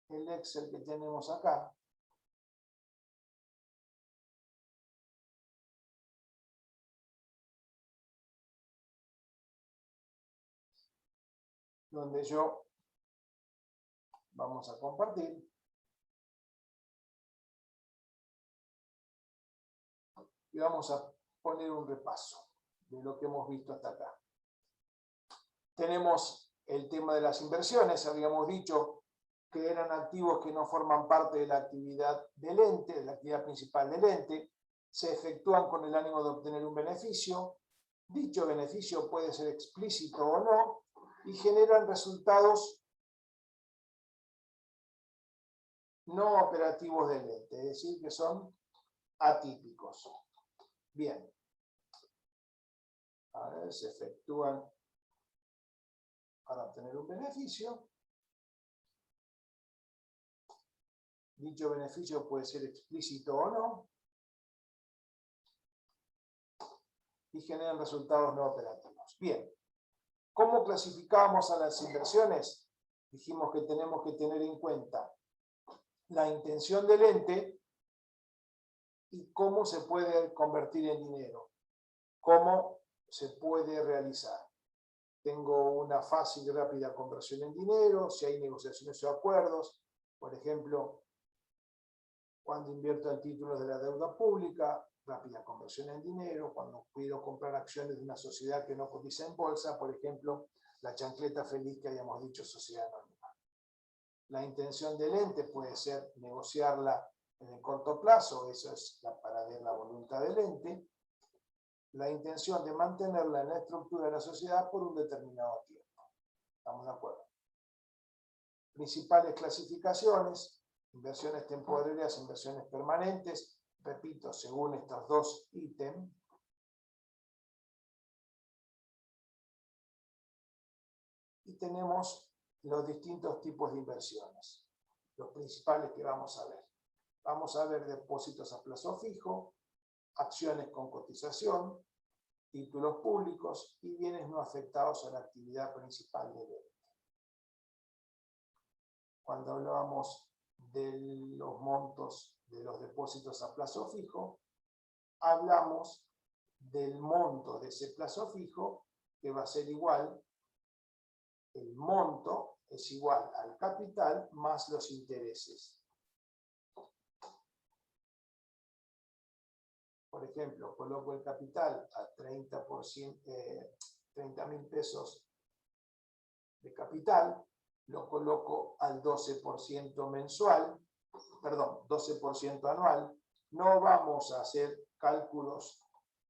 Excel que tenemos acá. Donde vamos a compartir. Y vamos a poner un repaso de lo que hemos visto hasta acá. Tenemos el tema de las inversiones. Habíamos dicho que eran activos que no forman parte de la actividad del ente, de la actividad principal del ente. Se efectúan con el ánimo de obtener un beneficio. Dicho beneficio puede ser explícito o no, y generan resultados no operativos del ente, es decir, que son atípicos. Bien. A ver, se efectúan para obtener un beneficio. Dicho beneficio puede ser explícito o no. Y generan resultados no operativos. Bien. ¿Cómo clasificamos a las inversiones? Dijimos que tenemos que tener en cuenta la intención del ente y cómo se puede convertir en dinero. Cómo se puede realizar. Tengo una fácil y rápida conversión en dinero, si hay negociaciones o acuerdos, por ejemplo, cuando invierto en títulos de la deuda pública, rápida conversión en dinero, cuando quiero comprar acciones de una sociedad que no cotiza en bolsa, por ejemplo, la chancleta feliz que habíamos dicho, sociedad anónima. La intención del ente puede ser negociarla en el corto plazo, eso es para ver la voluntad del ente. La intención de mantenerla en la estructura de la sociedad por un determinado tiempo. ¿Estamos de acuerdo? Principales clasificaciones: inversiones temporarias, inversiones permanentes. Repito, según estos dos ítems. Y tenemos los distintos tipos de inversiones. Los principales que vamos a ver. Vamos a ver depósitos a plazo fijo, acciones con cotización, títulos públicos y bienes no afectados a la actividad principal del ente. Cuando hablábamos de los montos de los depósitos a plazo fijo, hablamos del monto de ese plazo fijo, que va a ser igual, el monto es igual al capital más los intereses. Por ejemplo, coloco el capital a 30.000 pesos de capital, lo coloco al 12% mensual, perdón, 12% anual. No vamos a hacer cálculos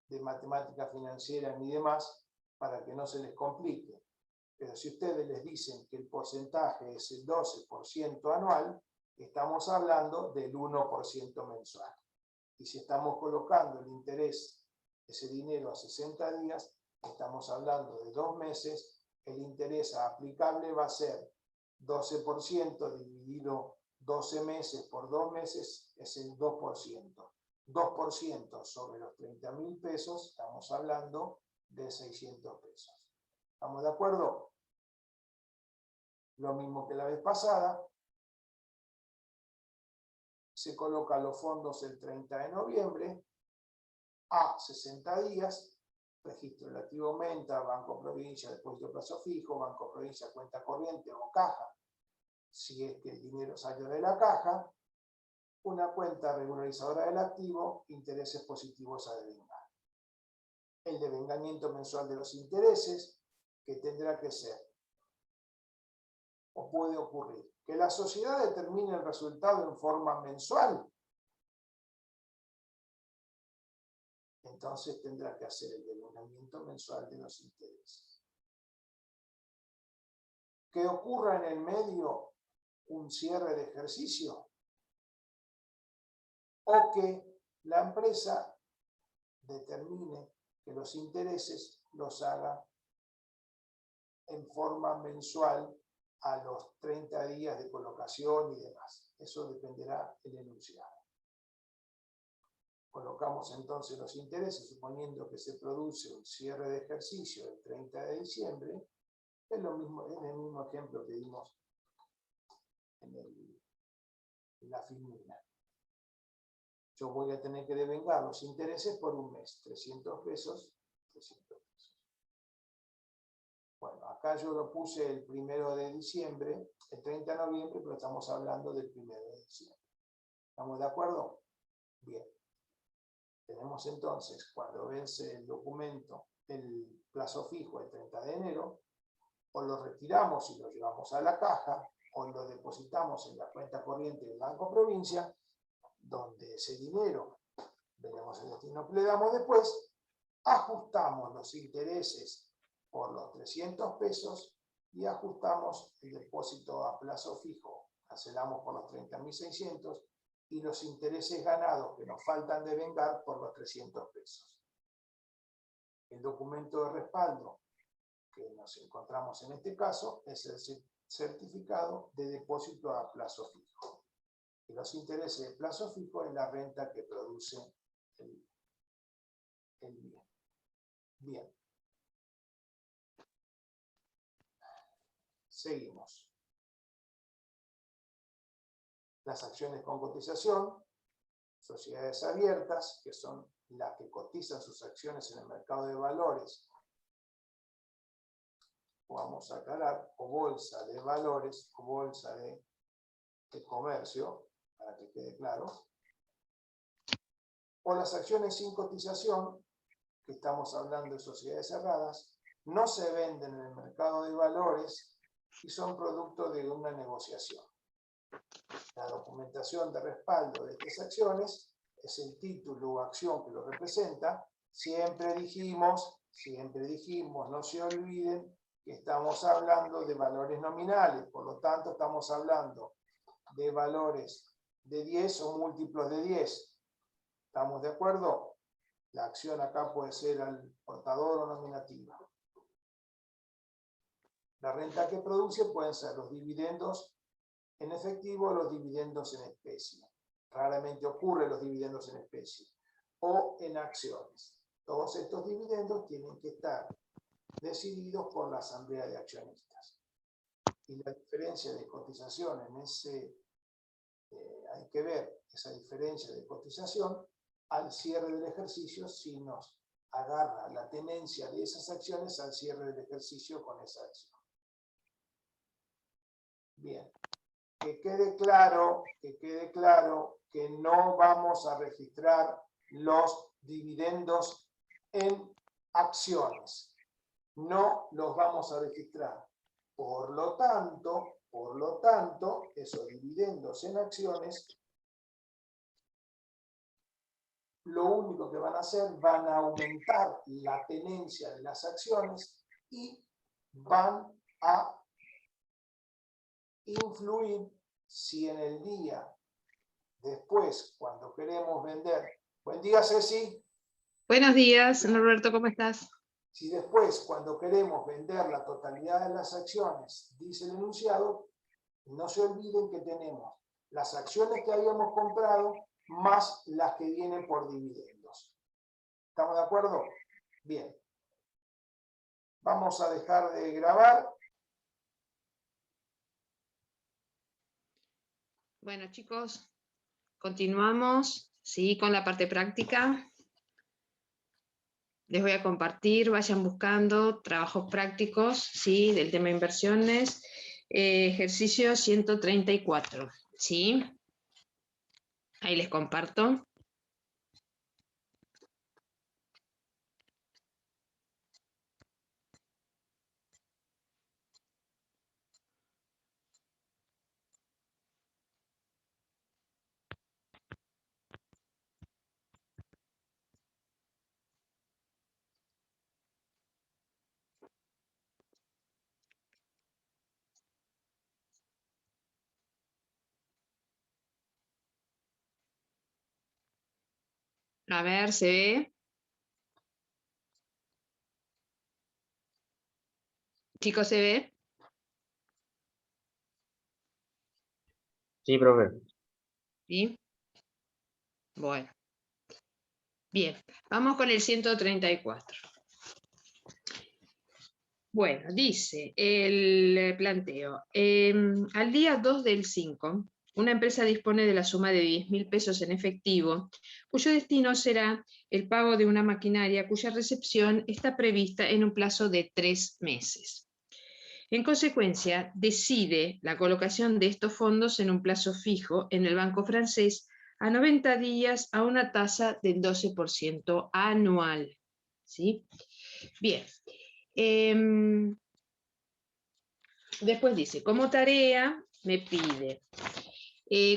de matemática financiera ni demás para que no se les complique. Pero si ustedes les dicen que el porcentaje es el 12% anual, estamos hablando del 1% mensual. Y si estamos colocando el interés, ese dinero a 60 días, estamos hablando de 2 meses, el interés aplicable va a ser 12% dividido 12 meses por 2 meses, es el 2%. 2% sobre los 30.000 pesos, estamos hablando de 600 pesos. ¿Estamos de acuerdo? Lo mismo que la vez pasada. Se colocan los fondos el 30 de noviembre a 60 días, registro del activo aumenta, Banco Provincia, depósito a plazo fijo, Banco Provincia, cuenta corriente o caja, si es que el dinero salió de la caja, una cuenta regularizadora del activo, intereses positivos a devengar. El devengamiento mensual de los intereses, que tendrá que ser, o puede ocurrir, que la sociedad determine el resultado en forma mensual. Entonces tendrá que hacer el devengamiento mensual de los intereses. Que ocurra en el medio un cierre de ejercicio, o que la empresa determine que los intereses los haga en forma mensual a los 30 días de colocación y demás. Eso dependerá del enunciado. Colocamos entonces los intereses, suponiendo que se produce un cierre de ejercicio el 30 de diciembre, es el mismo ejemplo que dimos en la filmina. Yo voy a tener que devengar los intereses por un mes, 300 pesos, 300 pesos. Bueno, acá yo lo puse el 1 de diciembre, el 30 de noviembre, pero estamos hablando del 1 de diciembre. ¿Estamos de acuerdo? Bien. Tenemos entonces, cuando vence el documento, el plazo fijo el 30 de enero, o lo retiramos y lo llevamos a la caja, o lo depositamos en la cuenta corriente del Banco Provincia, donde ese dinero, veremos el destino que le damos después, ajustamos los intereses por los 300 pesos y ajustamos el depósito a plazo fijo, cancelamos por los 30.600 y los intereses ganados que nos faltan de vengar por los 300 pesos. El documento de respaldo que nos encontramos en este caso es el certificado de depósito a plazo fijo. Y los intereses de plazo fijo es la renta que produce el bien. Bien. Seguimos. Las acciones con cotización, sociedades abiertas, que son las que cotizan sus acciones en el mercado de valores, vamos a aclarar, o bolsa de valores, o bolsa de comercio, para que quede claro, o las acciones sin cotización, que estamos hablando de sociedades cerradas, no se venden en el mercado de valores y son producto de una negociación. La documentación de respaldo de estas acciones es el título o acción que lo representa. Siempre dijimos, no se olviden que estamos hablando de valores nominales, por lo tanto estamos hablando de valores de 10 o múltiplos de 10. ¿Estamos de acuerdo? La acción acá puede ser al portador o nominativa. La renta que produce pueden ser los dividendos en efectivo o los dividendos en especie. Raramente ocurren los dividendos en especie. O en acciones. Todos estos dividendos tienen que estar decididos por la asamblea de accionistas. Y la diferencia de cotización en ese, hay que ver esa diferencia de cotización al cierre del ejercicio si nos agarra la tenencia de esas acciones al cierre del ejercicio con esa acción. Bien. Que quede claro que no vamos a registrar los dividendos en acciones. No los vamos a registrar. Por lo tanto, esos dividendos en acciones, lo único que van a hacer, van a aumentar la tenencia de las acciones y van a influir si en el día después, cuando queremos vender. Buen día, Ceci. Buenos días, Norberto, ¿cómo estás? Si después, cuando queremos vender la totalidad de las acciones, dice el enunciado, no se olviden que tenemos las acciones que habíamos comprado más las que vienen por dividendos. ¿Estamos de acuerdo? Bien. Vamos a dejar de grabar. Bueno, chicos, continuamos, ¿sí? Con la parte práctica. Les voy a compartir, vayan buscando trabajos prácticos, ¿sí? Del tema inversiones. Ejercicio 134, ¿sí? Ahí les comparto. A ver, ¿se ve? Chicos, ¿se ve? Sí, profe. ¿Sí? Bueno. Bien, vamos con el 134. Bueno, dice el planteo. Al día 2 del 5, una empresa dispone de la suma de 10.000 pesos en efectivo, cuyo destino será el pago de una maquinaria cuya recepción está prevista en un plazo de 3 meses. En consecuencia, decide la colocación de estos fondos en un plazo fijo en el Banco Francés a 90 días a una tasa del 12% anual. ¿Sí? Bien. Después dice, como tarea me pide,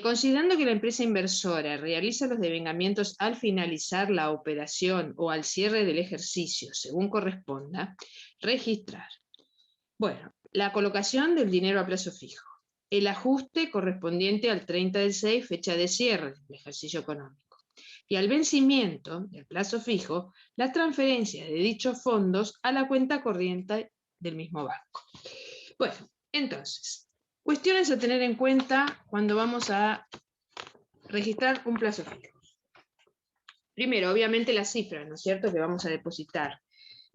considerando que la empresa inversora realiza los devengamientos al finalizar la operación o al cierre del ejercicio, según corresponda, registrar. Bueno, la colocación del dinero a plazo fijo, el ajuste correspondiente al 30 del 6, fecha de cierre del ejercicio económico, y al vencimiento del plazo fijo, la transferencia de dichos fondos a la cuenta corriente del mismo banco. Bueno, entonces, cuestiones a tener en cuenta cuando vamos a registrar un plazo fijo. Primero, obviamente la cifra, ¿no es cierto?, que vamos a depositar.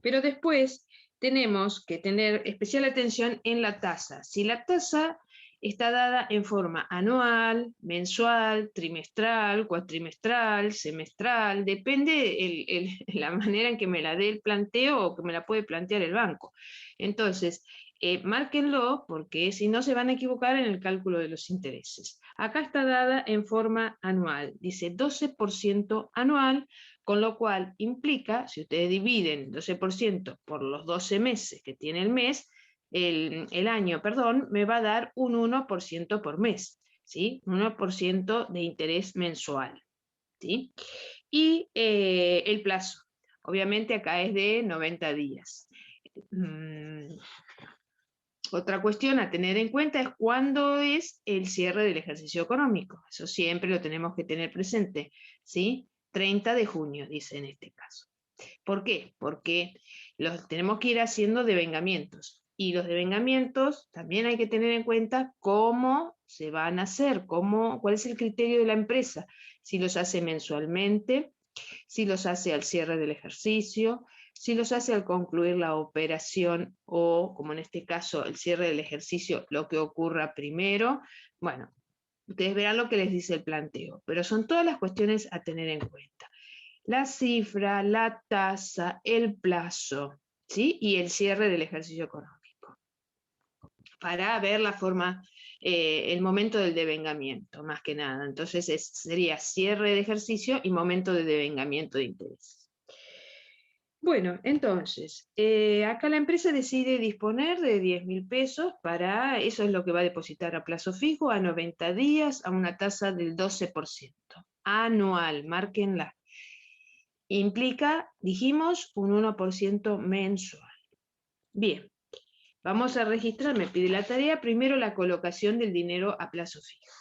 Pero después tenemos que tener especial atención en la tasa. Si la tasa está dada en forma anual, mensual, trimestral, cuatrimestral, semestral, depende la manera en que me la dé el planteo o que me la puede plantear el banco. Entonces, márquenlo porque si no se van a equivocar en el cálculo de los intereses. Acá está dada en forma anual, dice 12% anual, con lo cual implica, si ustedes dividen 12% por los 12 meses que tiene el mes, el año, perdón, me va a dar un 1% por mes, ¿sí? Un 1% de interés mensual, ¿sí? Y el plazo, obviamente acá es de 90 días. Otra cuestión a tener en cuenta es cuándo es el cierre del ejercicio económico. Eso siempre lo tenemos que tener presente, ¿sí? 30 de junio, dice en este caso. ¿Por qué? Porque los tenemos que ir haciendo devengamientos. Y los devengamientos también hay que tener en cuenta cómo se van a hacer, cuál es el criterio de la empresa. Si los hace mensualmente, si los hace al cierre del ejercicio, si los hace al concluir la operación o, como en este caso, el cierre del ejercicio, lo que ocurra primero. Bueno, ustedes verán lo que les dice el planteo, pero son todas las cuestiones a tener en cuenta. La cifra, la tasa, el plazo, ¿sí? Y el cierre del ejercicio económico. Para ver la forma, el momento del devengamiento, más que nada. Entonces sería cierre de ejercicio y momento de devengamiento de intereses. Bueno, entonces, acá la empresa decide disponer de 10.000 pesos para, eso es lo que va a depositar a plazo fijo, a 90 días, a una tasa del 12%. Anual, márquenla. Implica, dijimos, un 1% mensual. Bien, vamos a registrar, me pide la tarea, primero la colocación del dinero a plazo fijo.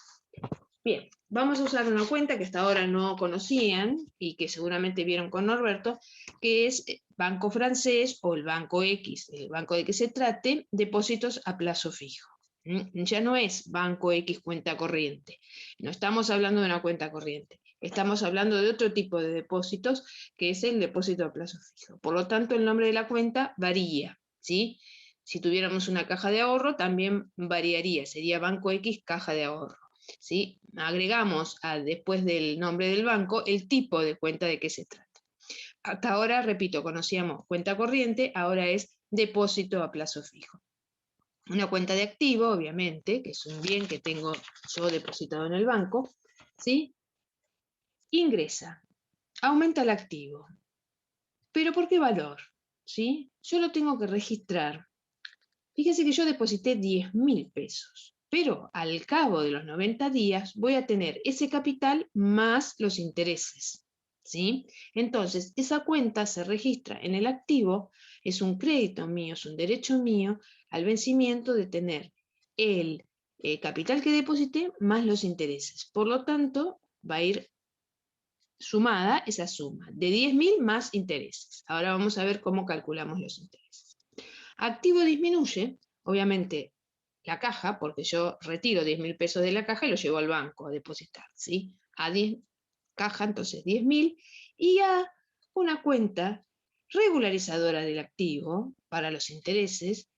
Bien, vamos a usar una cuenta que hasta ahora no conocían y que seguramente vieron con Norberto, que es Banco Francés o el Banco X, el banco de que se trate, depósitos a plazo fijo. Ya no es Banco X cuenta corriente, no estamos hablando de una cuenta corriente, estamos hablando de otro tipo de depósitos que es el depósito a plazo fijo. Por lo tanto, el nombre de la cuenta varía, ¿sí? Si tuviéramos una caja de ahorro, también variaría, sería Banco X caja de ahorro. ¿Sí? Agregamos después del nombre del banco el tipo de cuenta de qué se trata. Hasta ahora, repito, conocíamos cuenta corriente, ahora es depósito a plazo fijo. Una cuenta de activo, obviamente, que es un bien que tengo yo depositado en el banco, ¿sí? Ingresa, aumenta el activo. ¿Pero por qué valor? ¿Sí? Yo lo tengo que registrar. Fíjense que yo deposité 10.000 pesos. Pero al cabo de los 90 días voy a tener ese capital más los intereses, ¿sí? Entonces, esa cuenta se registra en el activo, es un crédito mío, es un derecho mío al vencimiento de tener el capital que deposité más los intereses. Por lo tanto, va a ir sumada esa suma de 10.000 más intereses. Ahora vamos a ver cómo calculamos los intereses. Activo disminuye, obviamente la caja, porque yo retiro 10.000 pesos de la caja y los llevo al banco a depositar, ¿sí? A 10 caja, entonces 10.000, y a una cuenta regularizadora del activo para los intereses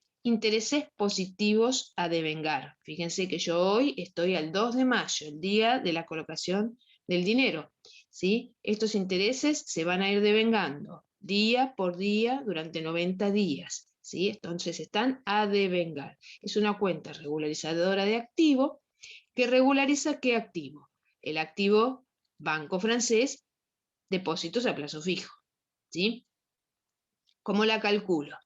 positivos a devengar. Fíjense que yo hoy estoy al 2 de mayo, el día de la colocación del dinero, ¿sí? Estos intereses se van a ir devengando día por día durante 90 días, ¿sí? Entonces están a devengar. Es una cuenta regularizadora de activo que regulariza ¿qué activo? El activo Banco Francés, depósitos a plazo fijo, ¿sí? ¿Cómo la calculo?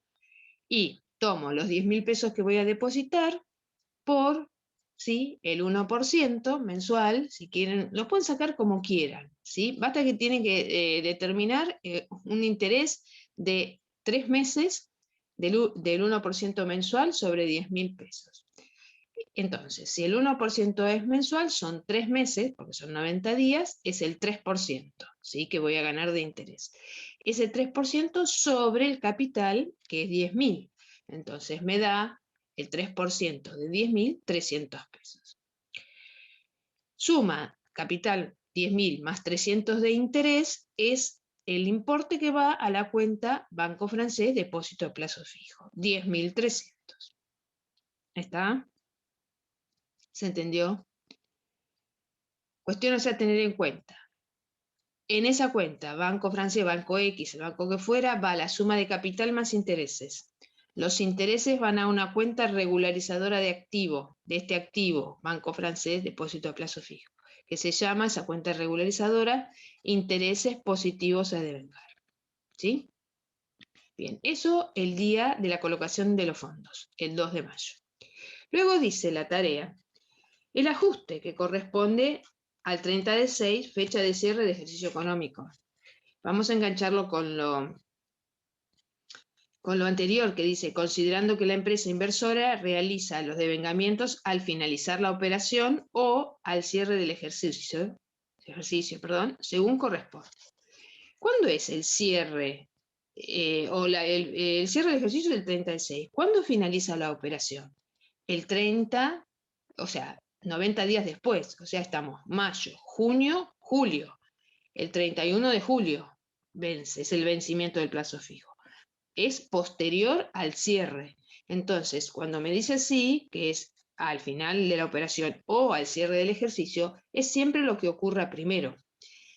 Y tomo los 10.000 pesos que voy a depositar por, ¿sí?, el 1% mensual, si quieren, lo pueden sacar como quieran, ¿sí? Basta que tienen que determinar un interés de 3 meses del 1% mensual sobre 10.000 pesos. Entonces, si el 1% es mensual, son 3 meses, porque son 90 días, es el 3%, ¿sí?, que voy a ganar de interés. Ese 3% sobre el capital, que es 10.000. Entonces me da el 3% de 10.000, 300 pesos. Suma capital 10.000 más 300 de interés es el importe que va a la cuenta Banco Francés Depósito a Plazo Fijo, 10.300. ¿Está? ¿Se entendió? Cuestiones a tener en cuenta. En esa cuenta, Banco Francés, Banco X, el banco que fuera, va la suma de capital más intereses. Los intereses van a una cuenta regularizadora de activo, de este activo, Banco Francés, Depósito a Plazo Fijo, que se llama esa cuenta regularizadora intereses positivos a devengar. ¿Sí? Bien, eso el día de la colocación de los fondos, el 2 de mayo. Luego dice la tarea, el ajuste que corresponde al 30 de 6, fecha de cierre de ejercicio económico. Vamos a engancharlo con lo anterior que dice, considerando que la empresa inversora realiza los devengamientos al finalizar la operación o al cierre del ejercicio, según corresponde. ¿Cuándo es el cierre? El cierre del ejercicio es el 36. ¿Cuándo finaliza la operación? El 30, o sea, 90 días después, o sea, estamos mayo, junio, julio. El 31 de julio vence, es el vencimiento del plazo fijo. Es posterior al cierre. Entonces, cuando me dice así, que es al final de la operación o al cierre del ejercicio, es siempre lo que ocurra primero.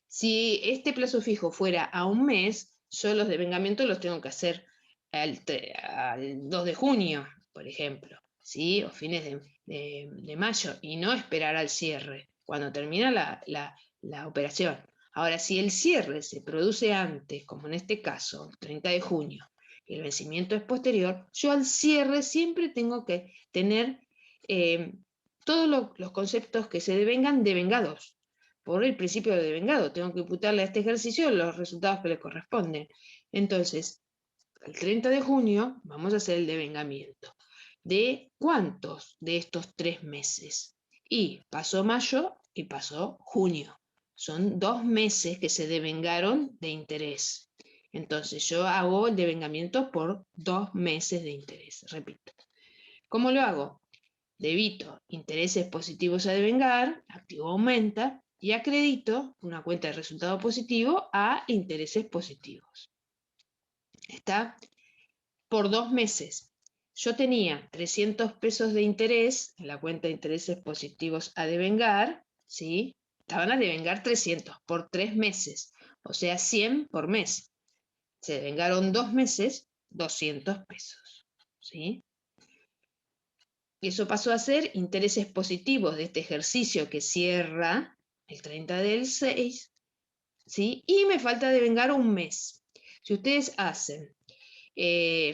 Si este plazo fijo fuera a un mes, yo los devengamientos los tengo que hacer al 2 de junio, por ejemplo, ¿sí? O fines de mayo, y no esperar al cierre, cuando termina la operación. Ahora, si el cierre se produce antes, como en este caso, el 30 de junio, y el vencimiento es posterior, yo al cierre siempre tengo que tener todos los conceptos que se devengan devengados por el principio de devengado. Tengo que imputarle a este ejercicio los resultados que le corresponden. Entonces, el 30 de junio vamos a hacer el devengamiento. ¿De cuántos de estos 3 meses? Y pasó mayo y pasó junio. Son 2 meses que se devengaron de interés. Entonces yo hago el devengamiento por 2 meses de interés. Repito. ¿Cómo lo hago? Debito intereses positivos a devengar, activo aumenta, y acredito una cuenta de resultado positivo a intereses positivos. ¿Está? Por 2 meses. Yo tenía 300 pesos de interés en la cuenta de intereses positivos a devengar, ¿sí? Estaban a devengar 300 por 3 meses, o sea, 100 por mes. Se devengaron 2 meses, 200 pesos, ¿sí? Y eso pasó a ser intereses positivos de este ejercicio que cierra el 30 del 6, ¿sí? Y me falta devengar un mes. Si ustedes hacen,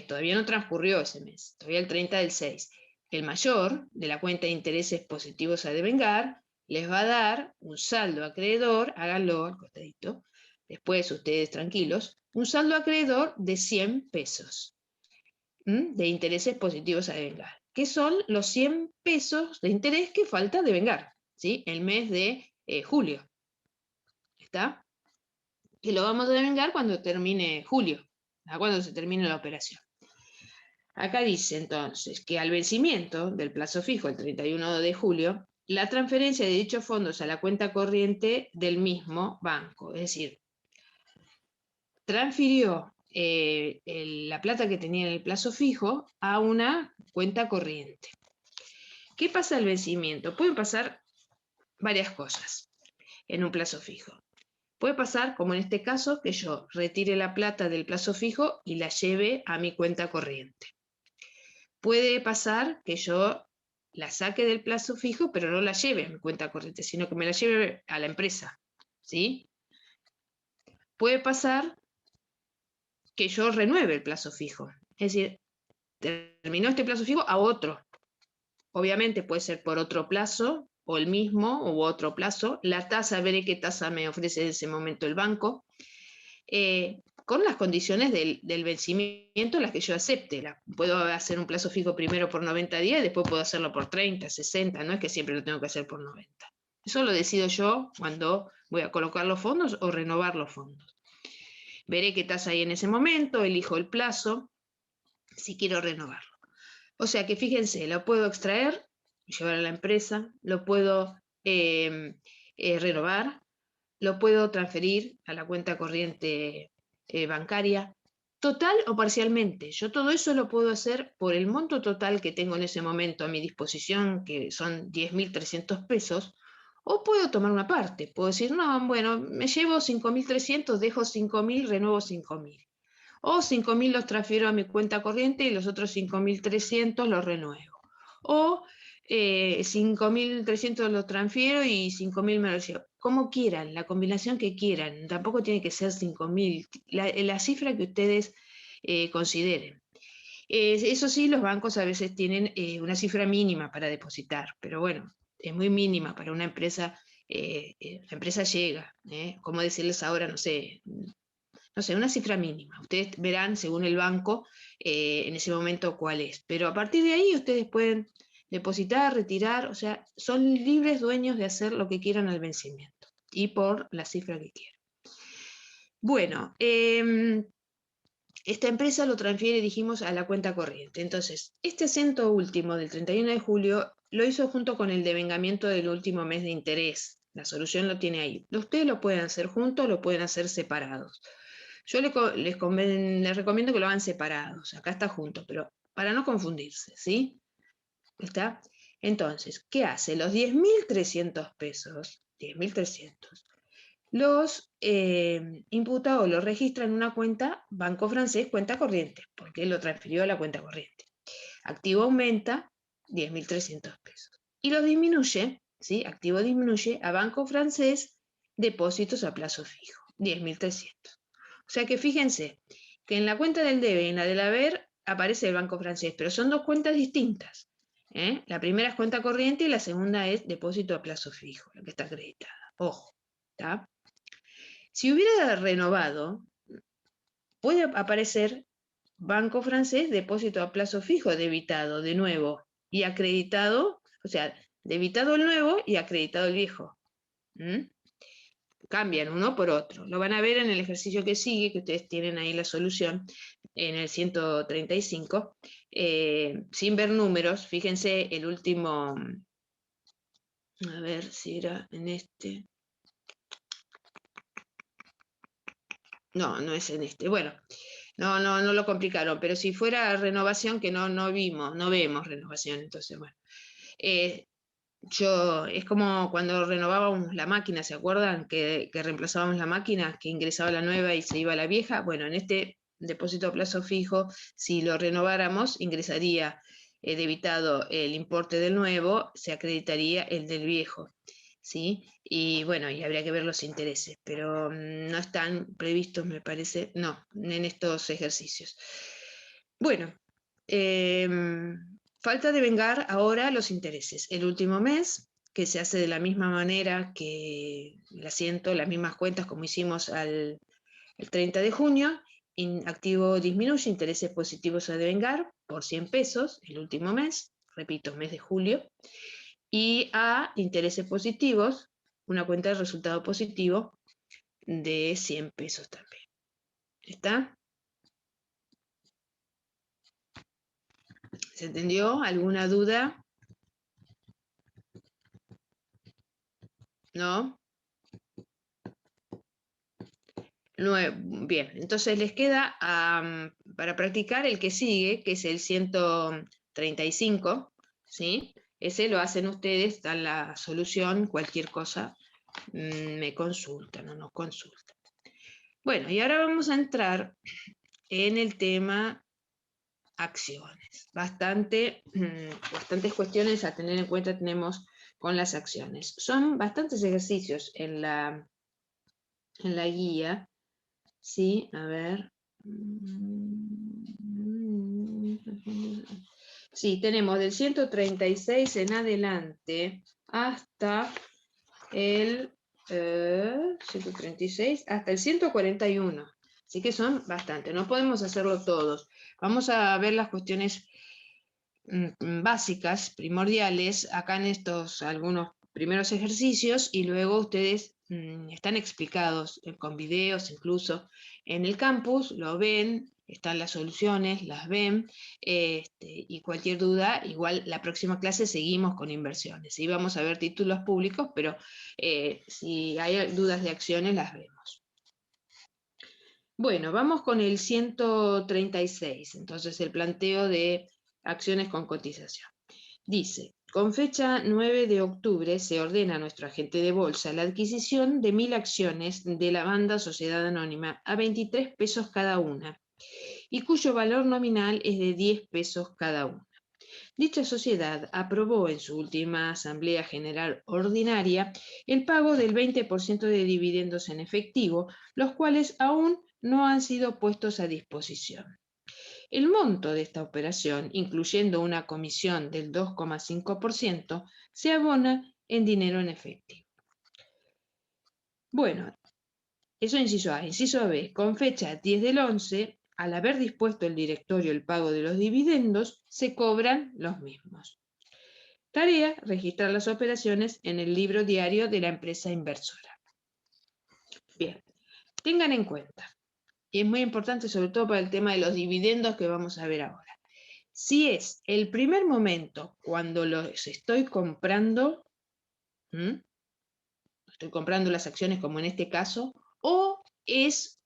todavía no transcurrió ese mes, todavía el 30 del 6, el mayor de la cuenta de intereses positivos a devengar les va a dar un saldo acreedor, háganlo al costadito, después ustedes tranquilos, un saldo acreedor de 100 pesos de intereses positivos a devengar, que son los 100 pesos de interés que falta devengar, ¿sí? El mes de julio. ¿Está? Que lo vamos a devengar cuando termine julio, cuando se termine la operación. Acá dice entonces que al vencimiento del plazo fijo, el 31 de julio, la transferencia de dichos fondos a la cuenta corriente del mismo banco, es decir, transfirió la plata que tenía en el plazo fijo a una cuenta corriente. ¿Qué pasa al vencimiento? Pueden pasar varias cosas en un plazo fijo. Puede pasar, como en este caso, que yo retire la plata del plazo fijo y la lleve a mi cuenta corriente. Puede pasar que yo la saque del plazo fijo, pero no la lleve a mi cuenta corriente, sino que me la lleve a la empresa, ¿sí? Puede pasar que yo renueve el plazo fijo, es decir, terminó este plazo fijo a otro. Obviamente puede ser por otro plazo, o el mismo, u otro plazo. La tasa, veré qué tasa me ofrece en ese momento el banco, con las condiciones del vencimiento, las que yo acepte. Puedo hacer un plazo fijo primero por 90 días, y después puedo hacerlo por 30, 60, no es que siempre lo tengo que hacer por 90. Eso lo decido yo cuando voy a colocar los fondos o renovar los fondos. Veré qué tasa hay en ese momento, elijo el plazo, si quiero renovarlo. O sea que fíjense, lo puedo extraer, llevar a la empresa, lo puedo renovar, lo puedo transferir a la cuenta corriente bancaria, total o parcialmente. Yo todo eso lo puedo hacer por el monto total que tengo en ese momento a mi disposición, que son 10.300 pesos, o puedo tomar una parte. Puedo decir, no, bueno, me llevo 5.300, dejo 5.000, renuevo 5.000. O 5.000 los transfiero a mi cuenta corriente y los otros 5.300 los renuevo. O 5.300 los transfiero y 5.000 me los llevo. Como quieran, la combinación que quieran. Tampoco tiene que ser 5.000, la cifra que ustedes consideren. Eso sí, los bancos a veces tienen una cifra mínima para depositar, pero bueno, es muy mínima para una empresa. La empresa llega, ¿cómo decirles ahora? No sé, una cifra mínima. Ustedes verán, según el banco, en ese momento cuál es. Pero a partir de ahí ustedes pueden depositar, retirar, o sea, son libres dueños de hacer lo que quieran al vencimiento y por la cifra que quieran. Bueno, esta empresa lo transfiere, dijimos, a la cuenta corriente. Entonces, este acento último del 31 de julio lo hizo junto con el devengamiento del último mes de interés. La solución lo tiene ahí. Ustedes lo pueden hacer juntos, lo pueden hacer separados. Yo les recomiendo que lo hagan separados. Acá está junto, pero para no confundirse, ¿sí? ¿Está? Entonces, ¿qué hace? Los 10.300 pesos, 10.300, los imputa o los registra en una cuenta Banco Francés, cuenta corriente, porque lo transfirió a la cuenta corriente. Activo aumenta 10.300 pesos. Y los disminuye, ¿sí? Activo disminuye a Banco Francés, depósitos a plazo fijo, 10.300. O sea que fíjense que en la cuenta del debe y en la del haber aparece el Banco Francés, pero son dos cuentas distintas. La primera es cuenta corriente y la segunda es depósito a plazo fijo, la que está acreditada. Ojo, ¿está? Si hubiera renovado, puede aparecer Banco Francés, depósito a plazo fijo, debitado de nuevo y acreditado, o sea, debitado el nuevo y acreditado el viejo. Cambian uno por otro. Lo van a ver en el ejercicio que sigue, que ustedes tienen ahí la solución, en el 135. Sin ver números, fíjense el último, a ver si era en este. No, no es en este. Bueno, no lo complicaron, pero si fuera renovación, que no vemos renovación, entonces, bueno. Es como cuando renovábamos la máquina, ¿se acuerdan? Que reemplazábamos la máquina, que ingresaba la nueva y se iba la vieja. Bueno, en este depósito a plazo fijo, si lo renováramos, ingresaría debitado el importe del nuevo, se acreditaría el del viejo, ¿sí? Y bueno, y habría que ver los intereses, pero no están previstos, me parece, no, en estos ejercicios. Bueno, falta devengar ahora los intereses. El último mes, que se hace de la misma manera que el asiento, las mismas cuentas como hicimos el 30 de junio, activo disminuye, intereses positivos a devengar por 100 pesos el último mes, repito, mes de julio, y a intereses positivos, una cuenta de resultado positivo de 100 pesos también. ¿Está? ¿Se entendió? ¿Alguna duda? ¿No? Bien, entonces les queda para practicar el que sigue, que es el 135, ¿sí? Ese lo hacen ustedes, está en la solución, cualquier cosa me consultan o nos consultan. Bueno, y ahora vamos a entrar en el tema acciones. Bastantes cuestiones a tener en cuenta tenemos con las acciones. Son bastantes ejercicios en la guía. Sí, a ver. Sí, tenemos del 136 en adelante hasta el 136 hasta el 141. Así que son bastantes, no podemos hacerlo todos. Vamos a ver las cuestiones básicas, primordiales, acá en estos algunos primeros ejercicios, y luego ustedes están explicados con videos incluso en el campus, lo ven, están las soluciones, las ven, y cualquier duda, igual la próxima clase seguimos con inversiones, y vamos a ver títulos públicos, pero si hay dudas de acciones las vemos. Bueno, vamos con el 136, entonces el planteo de acciones con cotización. Dice, con fecha 9 de octubre se ordena a nuestro agente de bolsa la adquisición de 1000 acciones de la banda Sociedad Anónima a 23 pesos cada una, y cuyo valor nominal es de 10 pesos cada una. Dicha sociedad aprobó en su última Asamblea General Ordinaria el pago del 20% de dividendos en efectivo, los cuales aún no han sido puestos a disposición. El monto de esta operación, incluyendo una comisión del 2,5%, se abona en dinero en efectivo. Bueno, eso inciso A. Inciso B. Con fecha 10 del 11, al haber dispuesto el directorio el pago de los dividendos, se cobran los mismos. Tarea: registrar las operaciones en el libro diario de la empresa inversora. Bien, tengan en cuenta, y es muy importante sobre todo para el tema de los dividendos que vamos a ver ahora. Si es el primer momento cuando los estoy comprando, estoy comprando las acciones como en este caso, o es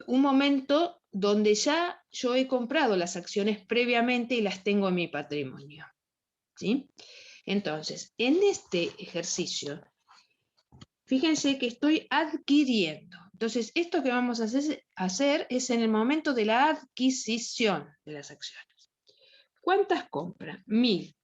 un momento donde ya yo he comprado las acciones previamente y las tengo en mi patrimonio, ¿sí? Entonces, en este ejercicio, fíjense que estoy adquiriendo. Entonces, esto que vamos a hacer es en el momento de la adquisición de las acciones. ¿Cuántas compras? 1000.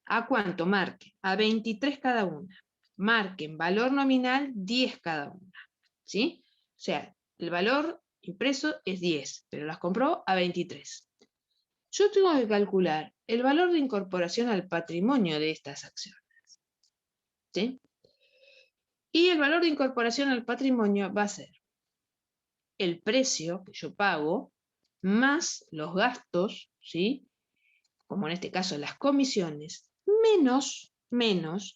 ¿A cuánto? Marquen. A 23 cada una. Marquen valor nominal 10 cada una. ¿Sí? O sea, el valor impreso es 10, pero las compró a 23. Yo tengo que calcular el valor de incorporación al patrimonio de estas acciones. ¿Sí? Y el valor de incorporación al patrimonio va a ser el precio que yo pago más los gastos, ¿sí? Como en este caso las comisiones, menos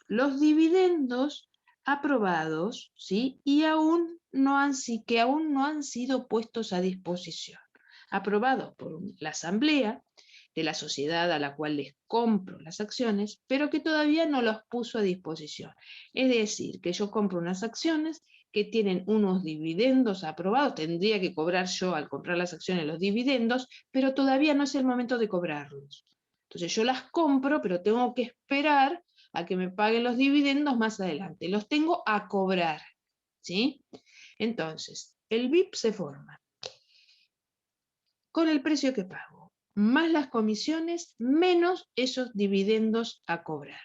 los dividendos aprobados, ¿sí? Y que aún no han sido puestos a disposición. Aprobados por la asamblea de la sociedad a la cual les compro las acciones, pero que todavía no los puso a disposición. Es decir, que yo compro unas acciones que tienen unos dividendos aprobados, tendría que cobrar yo al comprar las acciones los dividendos, pero todavía no es el momento de cobrarlos. Entonces yo las compro, pero tengo que esperar a que me paguen los dividendos más adelante. Los tengo a cobrar, ¿sí? Entonces, el BIP se forma con el precio que pago, más las comisiones, menos esos dividendos a cobrar.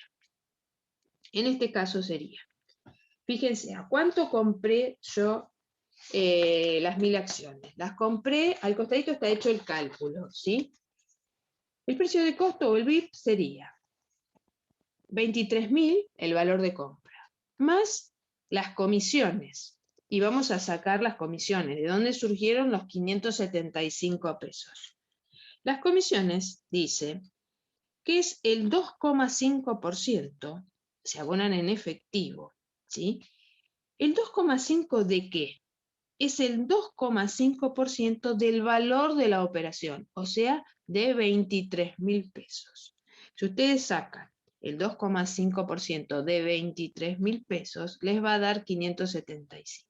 En este caso sería, fíjense, ¿a cuánto compré yo las 1000 acciones? Las compré, al costadito está hecho el cálculo, ¿sí? El precio de costo o el BIP sería 23.000 el valor de compra, más las comisiones. Y vamos a sacar las comisiones, ¿de dónde surgieron los 575 pesos? Las comisiones, dice, que es el 2,5%, se abonan en efectivo, ¿sí? ¿El 2,5 de qué? es el 2,5% del valor de la operación, o sea, de 23.000 pesos. Si ustedes sacan el 2,5% de 23.000 pesos, les va a dar 575.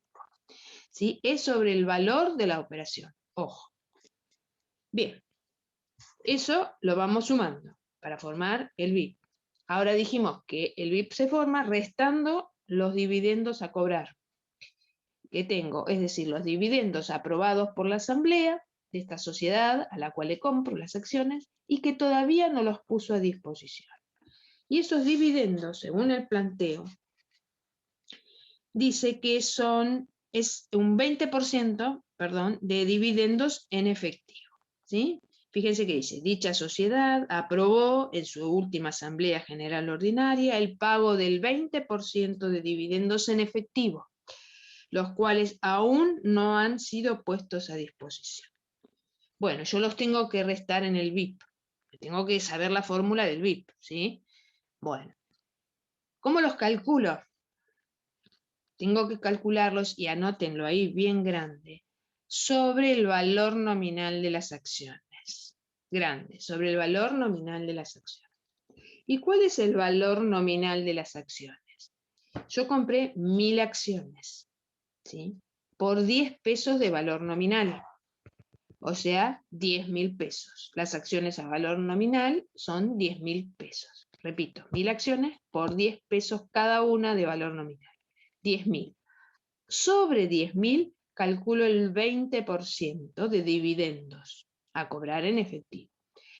¿Sí? Es sobre el valor de la operación. Ojo. Bien, eso lo vamos sumando para formar el BIP. Ahora dijimos que el BIP se forma restando los dividendos a cobrar que tengo, es decir, los dividendos aprobados por la asamblea de esta sociedad a la cual le compro las acciones y que todavía no los puso a disposición. Y esos dividendos, según el planteo, dice que es un 20%, perdón, de dividendos en efectivo, ¿sí? Fíjense que dice, dicha sociedad aprobó en su última Asamblea General Ordinaria el pago del 20% de dividendos en efectivo, los cuales aún no han sido puestos a disposición. Bueno, yo los tengo que restar en el BIP. Tengo que saber la fórmula del BIP, ¿sí? Bueno, ¿cómo los calculo? Tengo que calcularlos, y anótenlo ahí bien grande, sobre el valor nominal de las acciones. Grande, sobre el valor nominal de las acciones. ¿Y cuál es el valor nominal de las acciones? Yo compré 1000 acciones, ¿sí? Por 10 pesos de valor nominal, o sea, 10.000 pesos. Las acciones a valor nominal son 10.000 pesos. Repito, 1000 acciones por 10 pesos cada una de valor nominal. 10.000. Sobre 10.000 calculo el 20% de dividendos a cobrar en efectivo.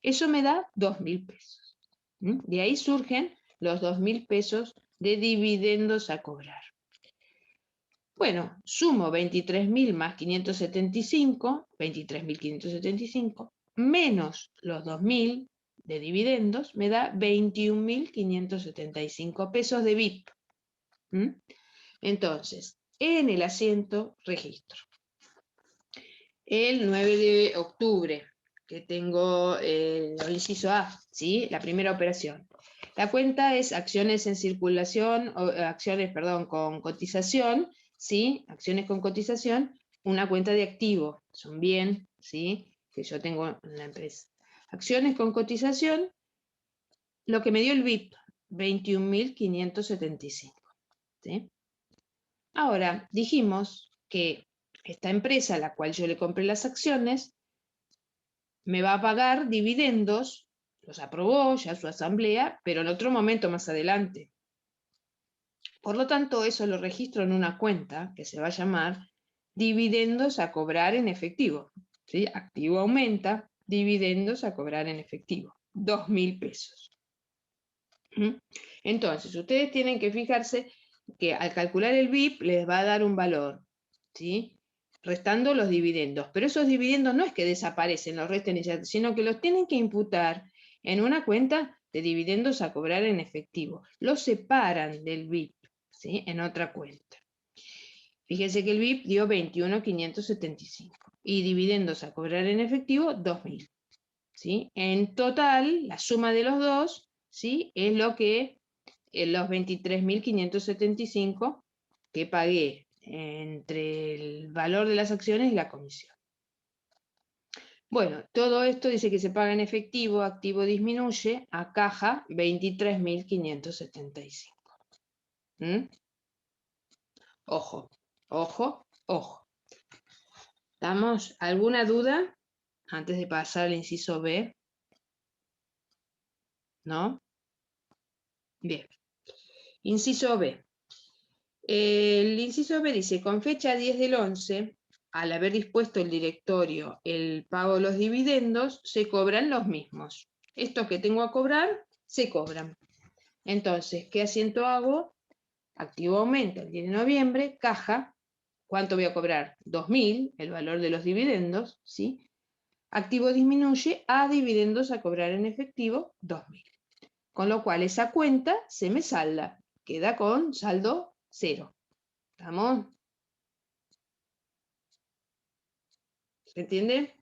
Eso me da 2.000 pesos. De ahí surgen los 2.000 pesos de dividendos a cobrar. Bueno, sumo 23.000 más 575, 23.575, menos los 2.000 de dividendos, me da 21.575 pesos de BIP. Entonces, en el asiento registro. El 9 de octubre, que tengo el inciso A, ¿sí? La primera operación. La cuenta es acciones en circulación, acciones, perdón, con cotización, ¿sí? Acciones con cotización, una cuenta de activo, son bien, ¿sí? Que yo tengo en la empresa. Acciones con cotización, lo que me dio el BIP, 21.575, ¿sí? Ahora, dijimos que esta empresa a la cual yo le compré las acciones me va a pagar dividendos, los aprobó ya su asamblea, pero en otro momento más adelante. Por lo tanto, eso lo registro en una cuenta que se va a llamar dividendos a cobrar en efectivo. ¿Sí? Activo aumenta, dividendos a cobrar en efectivo, 2.000 pesos. Entonces, ustedes tienen que fijarse que al calcular el BIP les va a dar un valor, ¿sí? Restando los dividendos. Pero esos dividendos no es que desaparecen, los resten, sino que los tienen que imputar en una cuenta de dividendos a cobrar en efectivo. Los separan del BIP, ¿sí? En otra cuenta. Fíjense que el BIP dio 21.575 y dividendos a cobrar en efectivo 2.000. ¿Sí? En total, la suma de los dos, ¿sí? Es lo que los 23.575 que pagué entre el valor de las acciones y la comisión. Bueno, todo esto dice que se paga en efectivo, activo disminuye, a caja 23.575. Ojo, ojo, ojo. ¿Estamos? ¿Alguna duda antes de pasar al inciso B? ¿No? Bien. Inciso B. El inciso B dice, con fecha 10 del 11, al haber dispuesto el directorio el pago de los dividendos, se cobran los mismos. Estos que tengo a cobrar, se cobran. Entonces, ¿qué asiento hago? Activo aumenta el 10 de noviembre, caja, ¿cuánto voy a cobrar? 2.000, el valor de los dividendos, ¿sí? Activo disminuye a dividendos a cobrar en efectivo, 2.000. Con lo cual esa cuenta se me salda, queda con saldo 0. ¿Estamos? ¿Se entiende?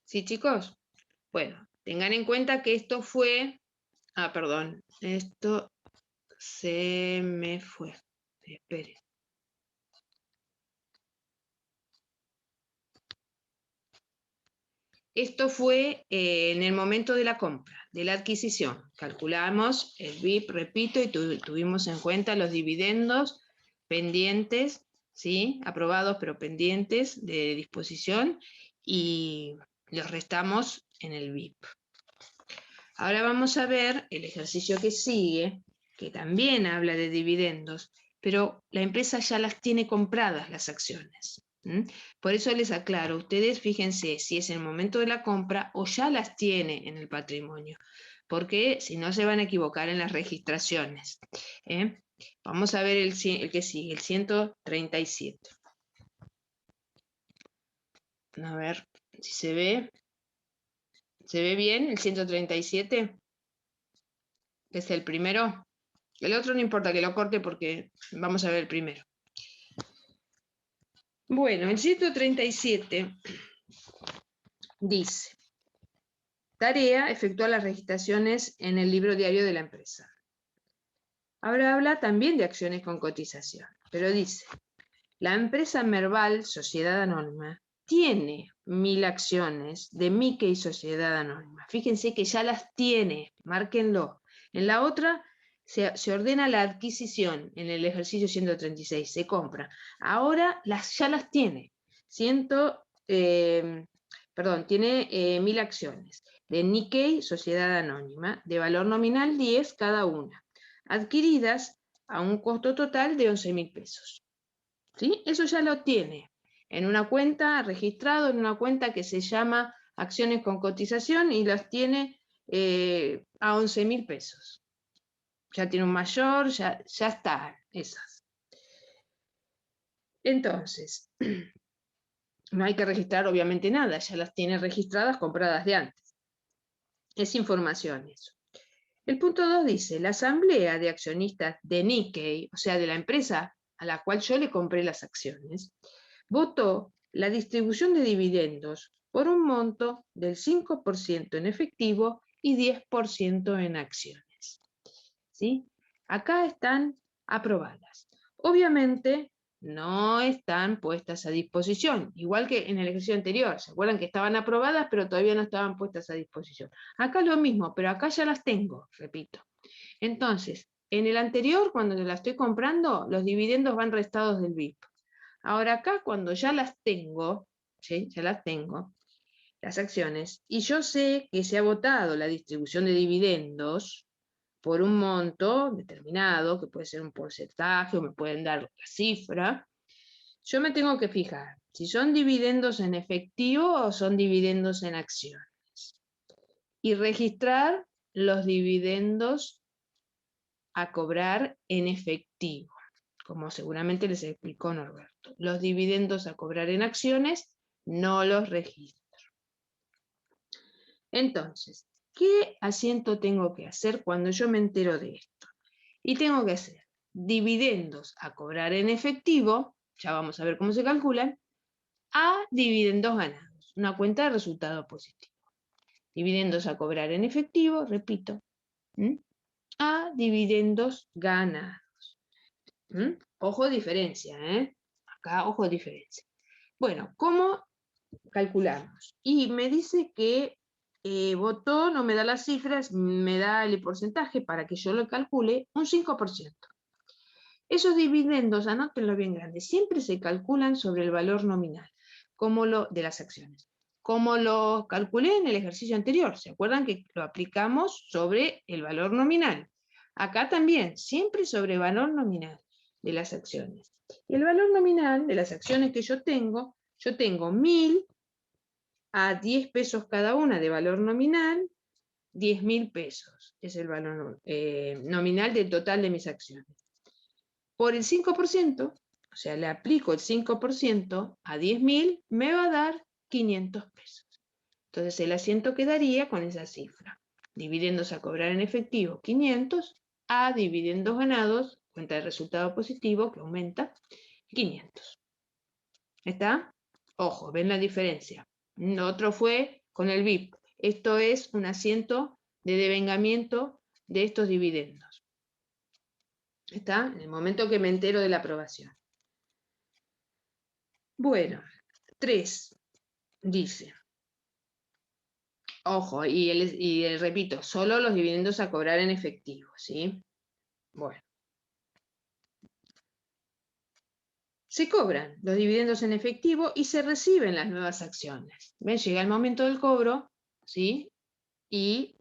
¿Sí, chicos? Bueno, tengan en cuenta que esto fue... Ah, perdón. Esto se me fue. Espere. Esto fue en el momento de la compra, de la adquisición. Calculamos el BIP, repito, y tuvimos en cuenta los dividendos pendientes, ¿sí? Aprobados pero pendientes de disposición, y los restamos en el BIP. Ahora vamos a ver el ejercicio que sigue, que también habla de dividendos, pero la empresa ya las tiene compradas las acciones. Por eso les aclaro, ustedes fíjense si es el momento de la compra o ya las tiene en el patrimonio, porque si no se van a equivocar en las registraciones. Vamos a ver el que sigue, el 137. A ver si se ve. ¿Se ve bien el 137? Es el primero. El otro no importa que lo corte porque vamos a ver el primero. Bueno, el 137 dice: tarea, efectuar las registraciones en el libro diario de la empresa. Ahora habla también de acciones con cotización, pero dice: la empresa Merval, Sociedad Anónima, tiene 1000 acciones de Mickey Sociedad Anónima. Fíjense que ya las tiene, márquenlo. En la otra se ordena la adquisición, en el ejercicio 136, se compra. Ahora ya las tiene. Tiene 1000 acciones de Nikkei Sociedad Anónima, de valor nominal 10 cada una, adquiridas a un costo total de 11.000 pesos. ¿Sí? Eso ya lo tiene en una cuenta, registrado en una cuenta que se llama acciones con cotización, y las tiene a 11.000 pesos. Ya tiene un mayor, ya están esas. Entonces, no hay que registrar obviamente nada, ya las tiene registradas, compradas de antes. Es información eso. El punto 2 dice: la asamblea de accionistas de Nikkei, o sea, de la empresa a la cual yo le compré las acciones, votó la distribución de dividendos por un monto del 5% en efectivo y 10% en acciones. ¿Sí? Acá están aprobadas. Obviamente no están puestas a disposición, igual que en el ejercicio anterior. ¿Se acuerdan que estaban aprobadas pero todavía no estaban puestas a disposición? Acá lo mismo, pero acá ya las tengo, repito. Entonces, en el anterior, cuando la estoy comprando, los dividendos van restados del BIP. Ahora acá, cuando ya las tengo, ¿sí? Ya las tengo, las acciones, y yo sé que se ha votado la distribución de dividendos por un monto determinado, que puede ser un porcentaje o me pueden dar la cifra, yo me tengo que fijar si son dividendos en efectivo o son dividendos en acciones, y registrar los dividendos a cobrar en efectivo, como seguramente les explicó Norberto. Los dividendos a cobrar en acciones no los registro. Entonces, ¿qué asiento tengo que hacer cuando yo me entero de esto? Y tengo que hacer dividendos a cobrar en efectivo, ya vamos a ver cómo se calculan, a dividendos ganados, una cuenta de resultado positivo. Dividendos a cobrar en efectivo, repito, a dividendos ganados. Ojo diferencia, acá ojo diferencia. Bueno, ¿cómo calculamos? Y me dice que votó, no me da las cifras, me da el porcentaje para que yo lo calcule, un 5%. Esos dividendos, anótenlo bien grande, siempre se calculan sobre el valor nominal de las acciones. Como lo calculé en el ejercicio anterior, ¿se acuerdan que lo aplicamos sobre el valor nominal? Acá también, siempre sobre el valor nominal de las acciones. Y el valor nominal de las acciones que yo tengo 1000 a 10 pesos cada una de valor nominal, 10.000 pesos. Es el valor nominal del total de mis acciones. Por el 5%, o sea, le aplico el 5% a 10.000, me va a dar 500 pesos. Entonces el asiento quedaría con esa cifra. Dividendos a cobrar en efectivo, 500, a dividendos ganados, cuenta de resultado positivo, que aumenta, 500. ¿Está? Ojo, ven la diferencia. Lo otro fue con el BIP. Esto es un asiento de devengamiento de estos dividendos. ¿Está? En el momento que me entero de la aprobación. Bueno, 3 dice, ojo, y repito, solo los dividendos a cobrar en efectivo, ¿sí? Bueno. Se cobran los dividendos en efectivo y se reciben las nuevas acciones. ¿Ven? Llega el momento del cobro, ¿sí? Y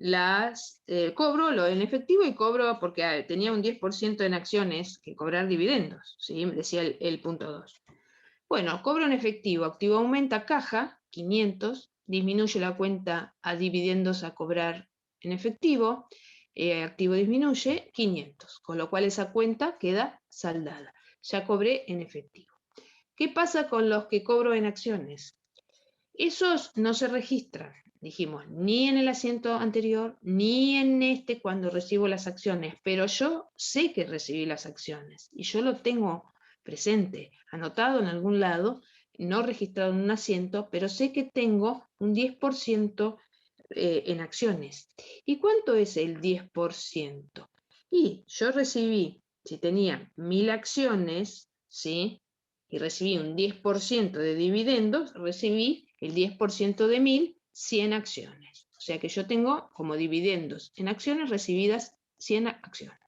cobro lo en efectivo y cobro porque tenía un 10% en acciones que cobrar dividendos, ¿sí? Decía el punto 2. Bueno, cobro en efectivo, activo aumenta, caja, 500, disminuye la cuenta a dividendos a cobrar en efectivo, activo disminuye, 500, con lo cual esa cuenta queda saldada. Ya cobré en efectivo. ¿Qué pasa con los que cobro en acciones? Esos no se registran, dijimos, ni en el asiento anterior, ni en este cuando recibo las acciones, pero yo sé que recibí las acciones y yo lo tengo presente, anotado en algún lado, no registrado en un asiento, pero sé que tengo un 10% en acciones. ¿Y cuánto es el 10%? Y yo recibí, si tenía 1000 acciones, ¿sí? Y recibí un 10% de dividendos, recibí el 10% de 1000, 100 acciones. O sea que yo tengo como dividendos en acciones recibidas 100 acciones.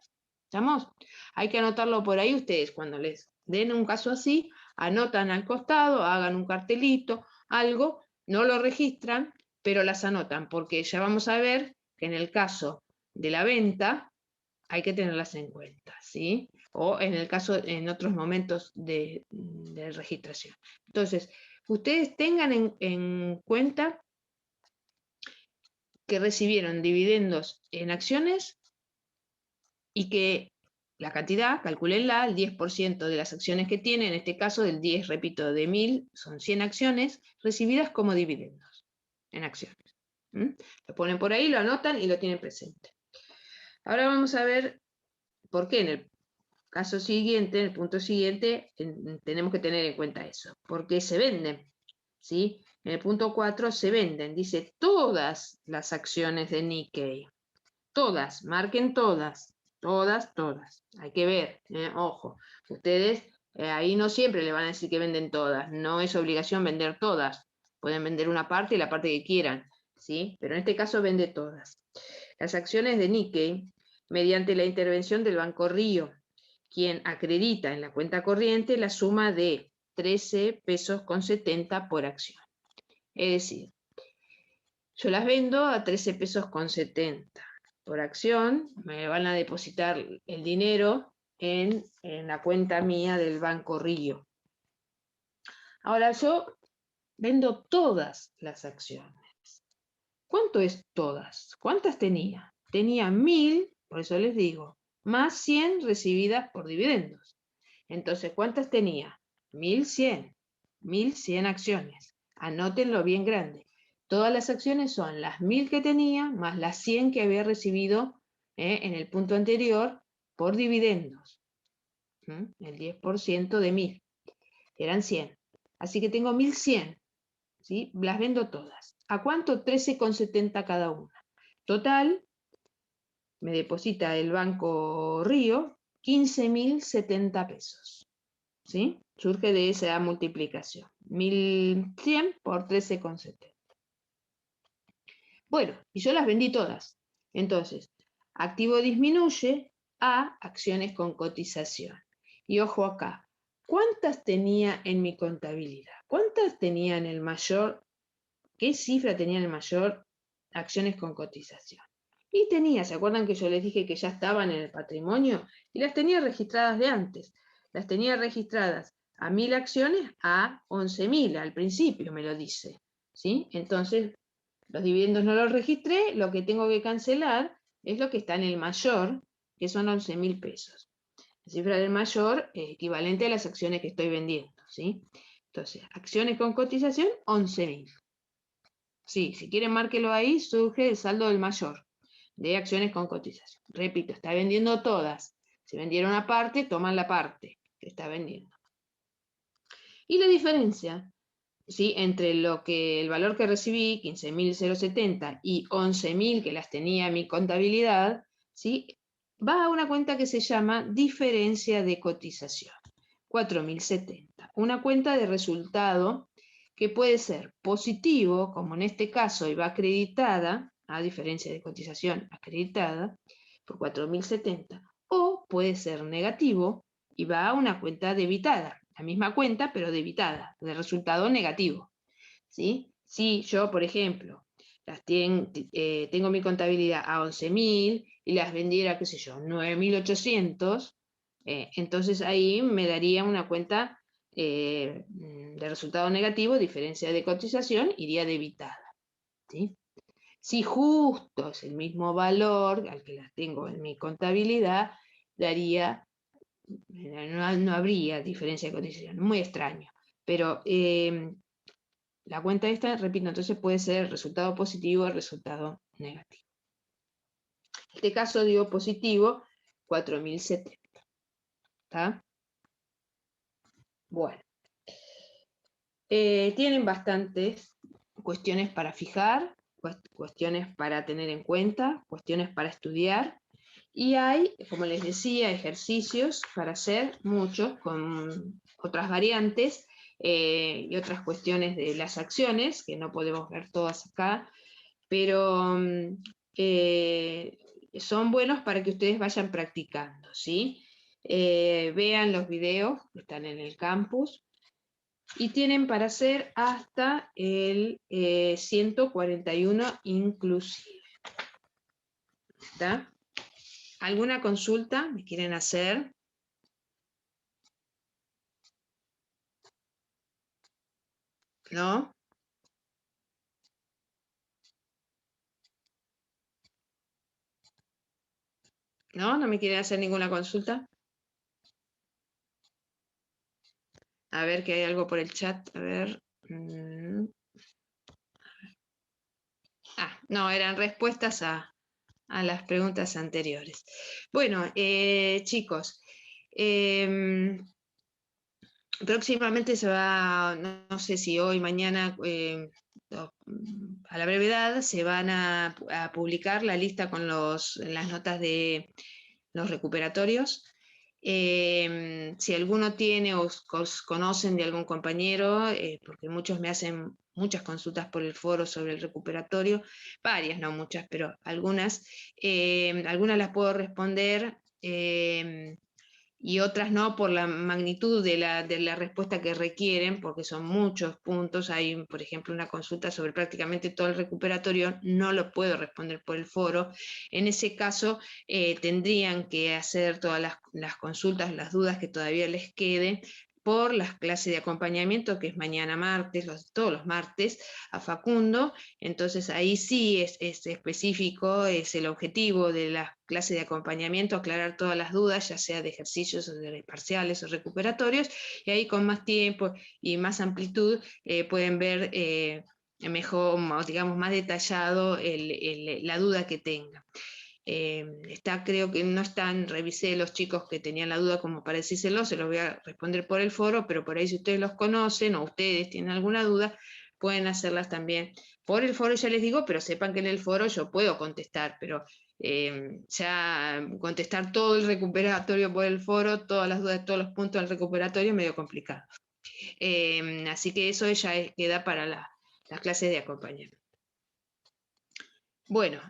¿Estamos? Hay que anotarlo por ahí ustedes cuando les den un caso así, anotan al costado, hagan un cartelito, algo, no lo registran, pero las anotan, porque ya vamos a ver que en el caso de la venta hay que tenerlas en cuenta, ¿sí? O en el caso, en otros momentos de registración. Entonces, ustedes tengan en cuenta que recibieron dividendos en acciones y que la cantidad, calcúlenla, el 10% de las acciones que tienen, en este caso del 10, repito, de 1000, son 100 acciones recibidas como dividendos en acciones. Lo ponen por ahí, lo anotan y lo tienen presente. Ahora vamos a ver por qué en el caso siguiente, en el punto siguiente, tenemos que tener en cuenta eso. Porque se venden, ¿sí? En el punto 4 se venden, dice todas las acciones de Nikkei. Todas, marquen todas, todas, todas. Hay que ver, ojo, ustedes ahí no siempre le van a decir que venden todas, no es obligación vender todas. Pueden vender una parte y la parte que quieran, ¿sí? Pero en este caso vende todas. Las acciones de Nikkei, mediante la intervención del Banco Río, quien acredita en la cuenta corriente la suma de 13 pesos con 70 por acción. Es decir, yo las vendo a 13 pesos con 70 por acción, me van a depositar el dinero en la cuenta mía del Banco Río. Ahora yo vendo todas las acciones. ¿Cuánto es todas? ¿Cuántas tenía? Tenía 1000, por eso les digo, más 100 recibidas por dividendos. Entonces, ¿cuántas tenía? 1100. 1100 acciones. Anótenlo bien grande. Todas las acciones son las 1000 que tenía más las 100 que había recibido en el punto anterior por dividendos. El 10% de 1000. Eran 100. Así que tengo 1100. ¿Sí? Las vendo todas. ¿A cuánto? 13,70 cada una. Total, me deposita el Banco Río 15.070 pesos. ¿Sí? Surge de esa multiplicación. 1100 por 13,70. Bueno, y yo las vendí todas. Entonces, activo disminuye a acciones con cotización. Y ojo acá, ¿cuántas tenía en mi contabilidad? ¿Cuántas tenía en el mayor? ¿Qué cifra tenía en el mayor acciones con cotización? Y tenía, ¿se acuerdan que yo les dije que ya estaban en el patrimonio? Y las tenía registradas de antes. Las tenía registradas a 1000 acciones a 11.000 al principio, me lo dice. ¿Sí? Entonces, los dividendos no los registré, lo que tengo que cancelar es lo que está en el mayor, que son 11.000 pesos. La cifra del mayor es equivalente a las acciones que estoy vendiendo. ¿Sí? Entonces, acciones con cotización, 11.000. Sí, si quieren márquelo ahí, surge el saldo del mayor de acciones con cotización. Repito, está vendiendo todas. Si vendieron una parte, toman la parte que está vendiendo. Y la diferencia, ¿sí?, entre el valor que recibí, 15.070, y 11.000 que las tenía en mi contabilidad, ¿sí?, va a una cuenta que se llama diferencia de cotización, 4070. Una cuenta de resultado que puede ser positivo, como en este caso, y va acreditada, a diferencia de cotización acreditada, por 4070, o puede ser negativo y va a una cuenta debitada, la misma cuenta, pero debitada, de resultado negativo. ¿Sí? Si yo, por ejemplo, tengo mi contabilidad a 11.000 y las vendiera, qué sé yo, 9.800, entonces ahí me daría una cuenta de resultado negativo, diferencia de cotización, iría debitada. ¿Sí? Si justo es el mismo valor al que las tengo en mi contabilidad, daría, no habría diferencia de cotización, muy extraño. Pero la cuenta esta, repito, entonces puede ser resultado positivo o resultado negativo. En este caso digo positivo, 4070. ¿Está? Bueno. Tienen bastantes cuestiones para fijar, cuestiones para tener en cuenta, cuestiones para estudiar. Y hay, como les decía, ejercicios para hacer, muchos, con otras variantes y otras cuestiones de las acciones, que no podemos ver todas acá, pero son buenos para que ustedes vayan practicando, ¿sí? Vean los videos que están en el campus y tienen para hacer hasta el 141 inclusive. ¿Está? ¿Alguna consulta me quieren hacer? ¿No? ¿No? ¿No me quieren hacer ninguna consulta? A ver que hay algo por el chat. A ver. No, eran respuestas a las preguntas anteriores. Bueno, chicos, próximamente se va, no sé si hoy, mañana, a la brevedad, se van a publicar la lista con las notas de los recuperatorios. Si alguno tiene o conocen de algún compañero, porque muchos me hacen muchas consultas por el foro sobre el recuperatorio, varias, no muchas, pero algunas las puedo responder y otras no por la magnitud de la respuesta que requieren, porque son muchos puntos. Hay, por ejemplo, una consulta sobre prácticamente todo el recuperatorio, no lo puedo responder por el foro. En ese caso, tendrían que hacer todas las consultas, las dudas que todavía les queden, por las clases de acompañamiento, que es mañana martes, todos los martes, a Facundo. Entonces ahí sí es específico, es el objetivo de las clases de acompañamiento, aclarar todas las dudas, ya sea de ejercicios o de parciales o recuperatorios, y ahí con más tiempo y más amplitud pueden ver mejor, digamos, más detallado la duda que tengan. Creo que no están, revisé los chicos que tenían la duda como para decírselo, se los voy a responder por el foro, pero por ahí si ustedes los conocen o ustedes tienen alguna duda, pueden hacerlas también por el foro, ya les digo, pero sepan que en el foro yo puedo contestar, pero ya contestar todo el recuperatorio por el foro, todas las dudas, todos los puntos del recuperatorio es medio complicado. Así que eso ya queda para las clases de acompañamiento. Bueno,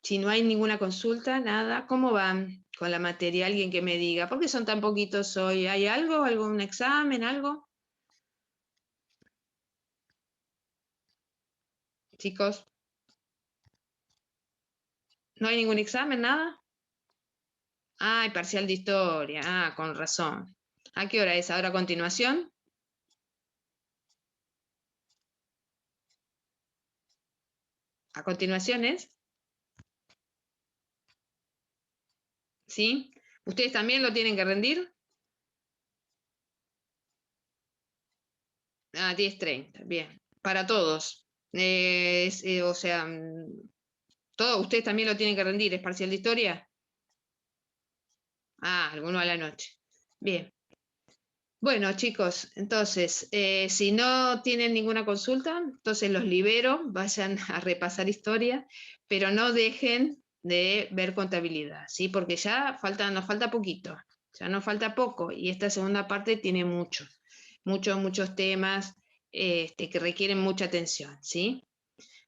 si no hay ninguna consulta, nada, ¿cómo van con la materia? Alguien que me diga, ¿por qué son tan poquitos hoy? ¿Hay algo? ¿Algún examen? ¿Algo? Chicos, ¿no hay ningún examen? ¿Nada? Ah, hay parcial de historia. Ah, con razón. ¿A qué hora es? ¿Ahora a continuación? ¿A continuación es? ¿Sí? ¿Ustedes también lo tienen que rendir? Ah, 10:30, bien. Para todos. O sea, todos ustedes también lo tienen que rendir. ¿Es parcial de historia? Ah, alguno a la noche. Bien. Bueno, chicos, entonces, si no tienen ninguna consulta, entonces los libero, vayan a repasar historia, pero no dejen de ver contabilidad, ¿sí? Porque ya nos falta poquito, ya nos falta poco, y esta segunda parte tiene muchos temas que requieren mucha atención, ¿sí?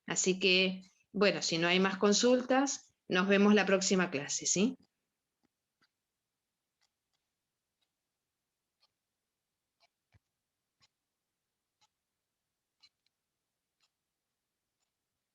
Así que, bueno, si no hay más consultas, nos vemos la próxima clase, ¿sí?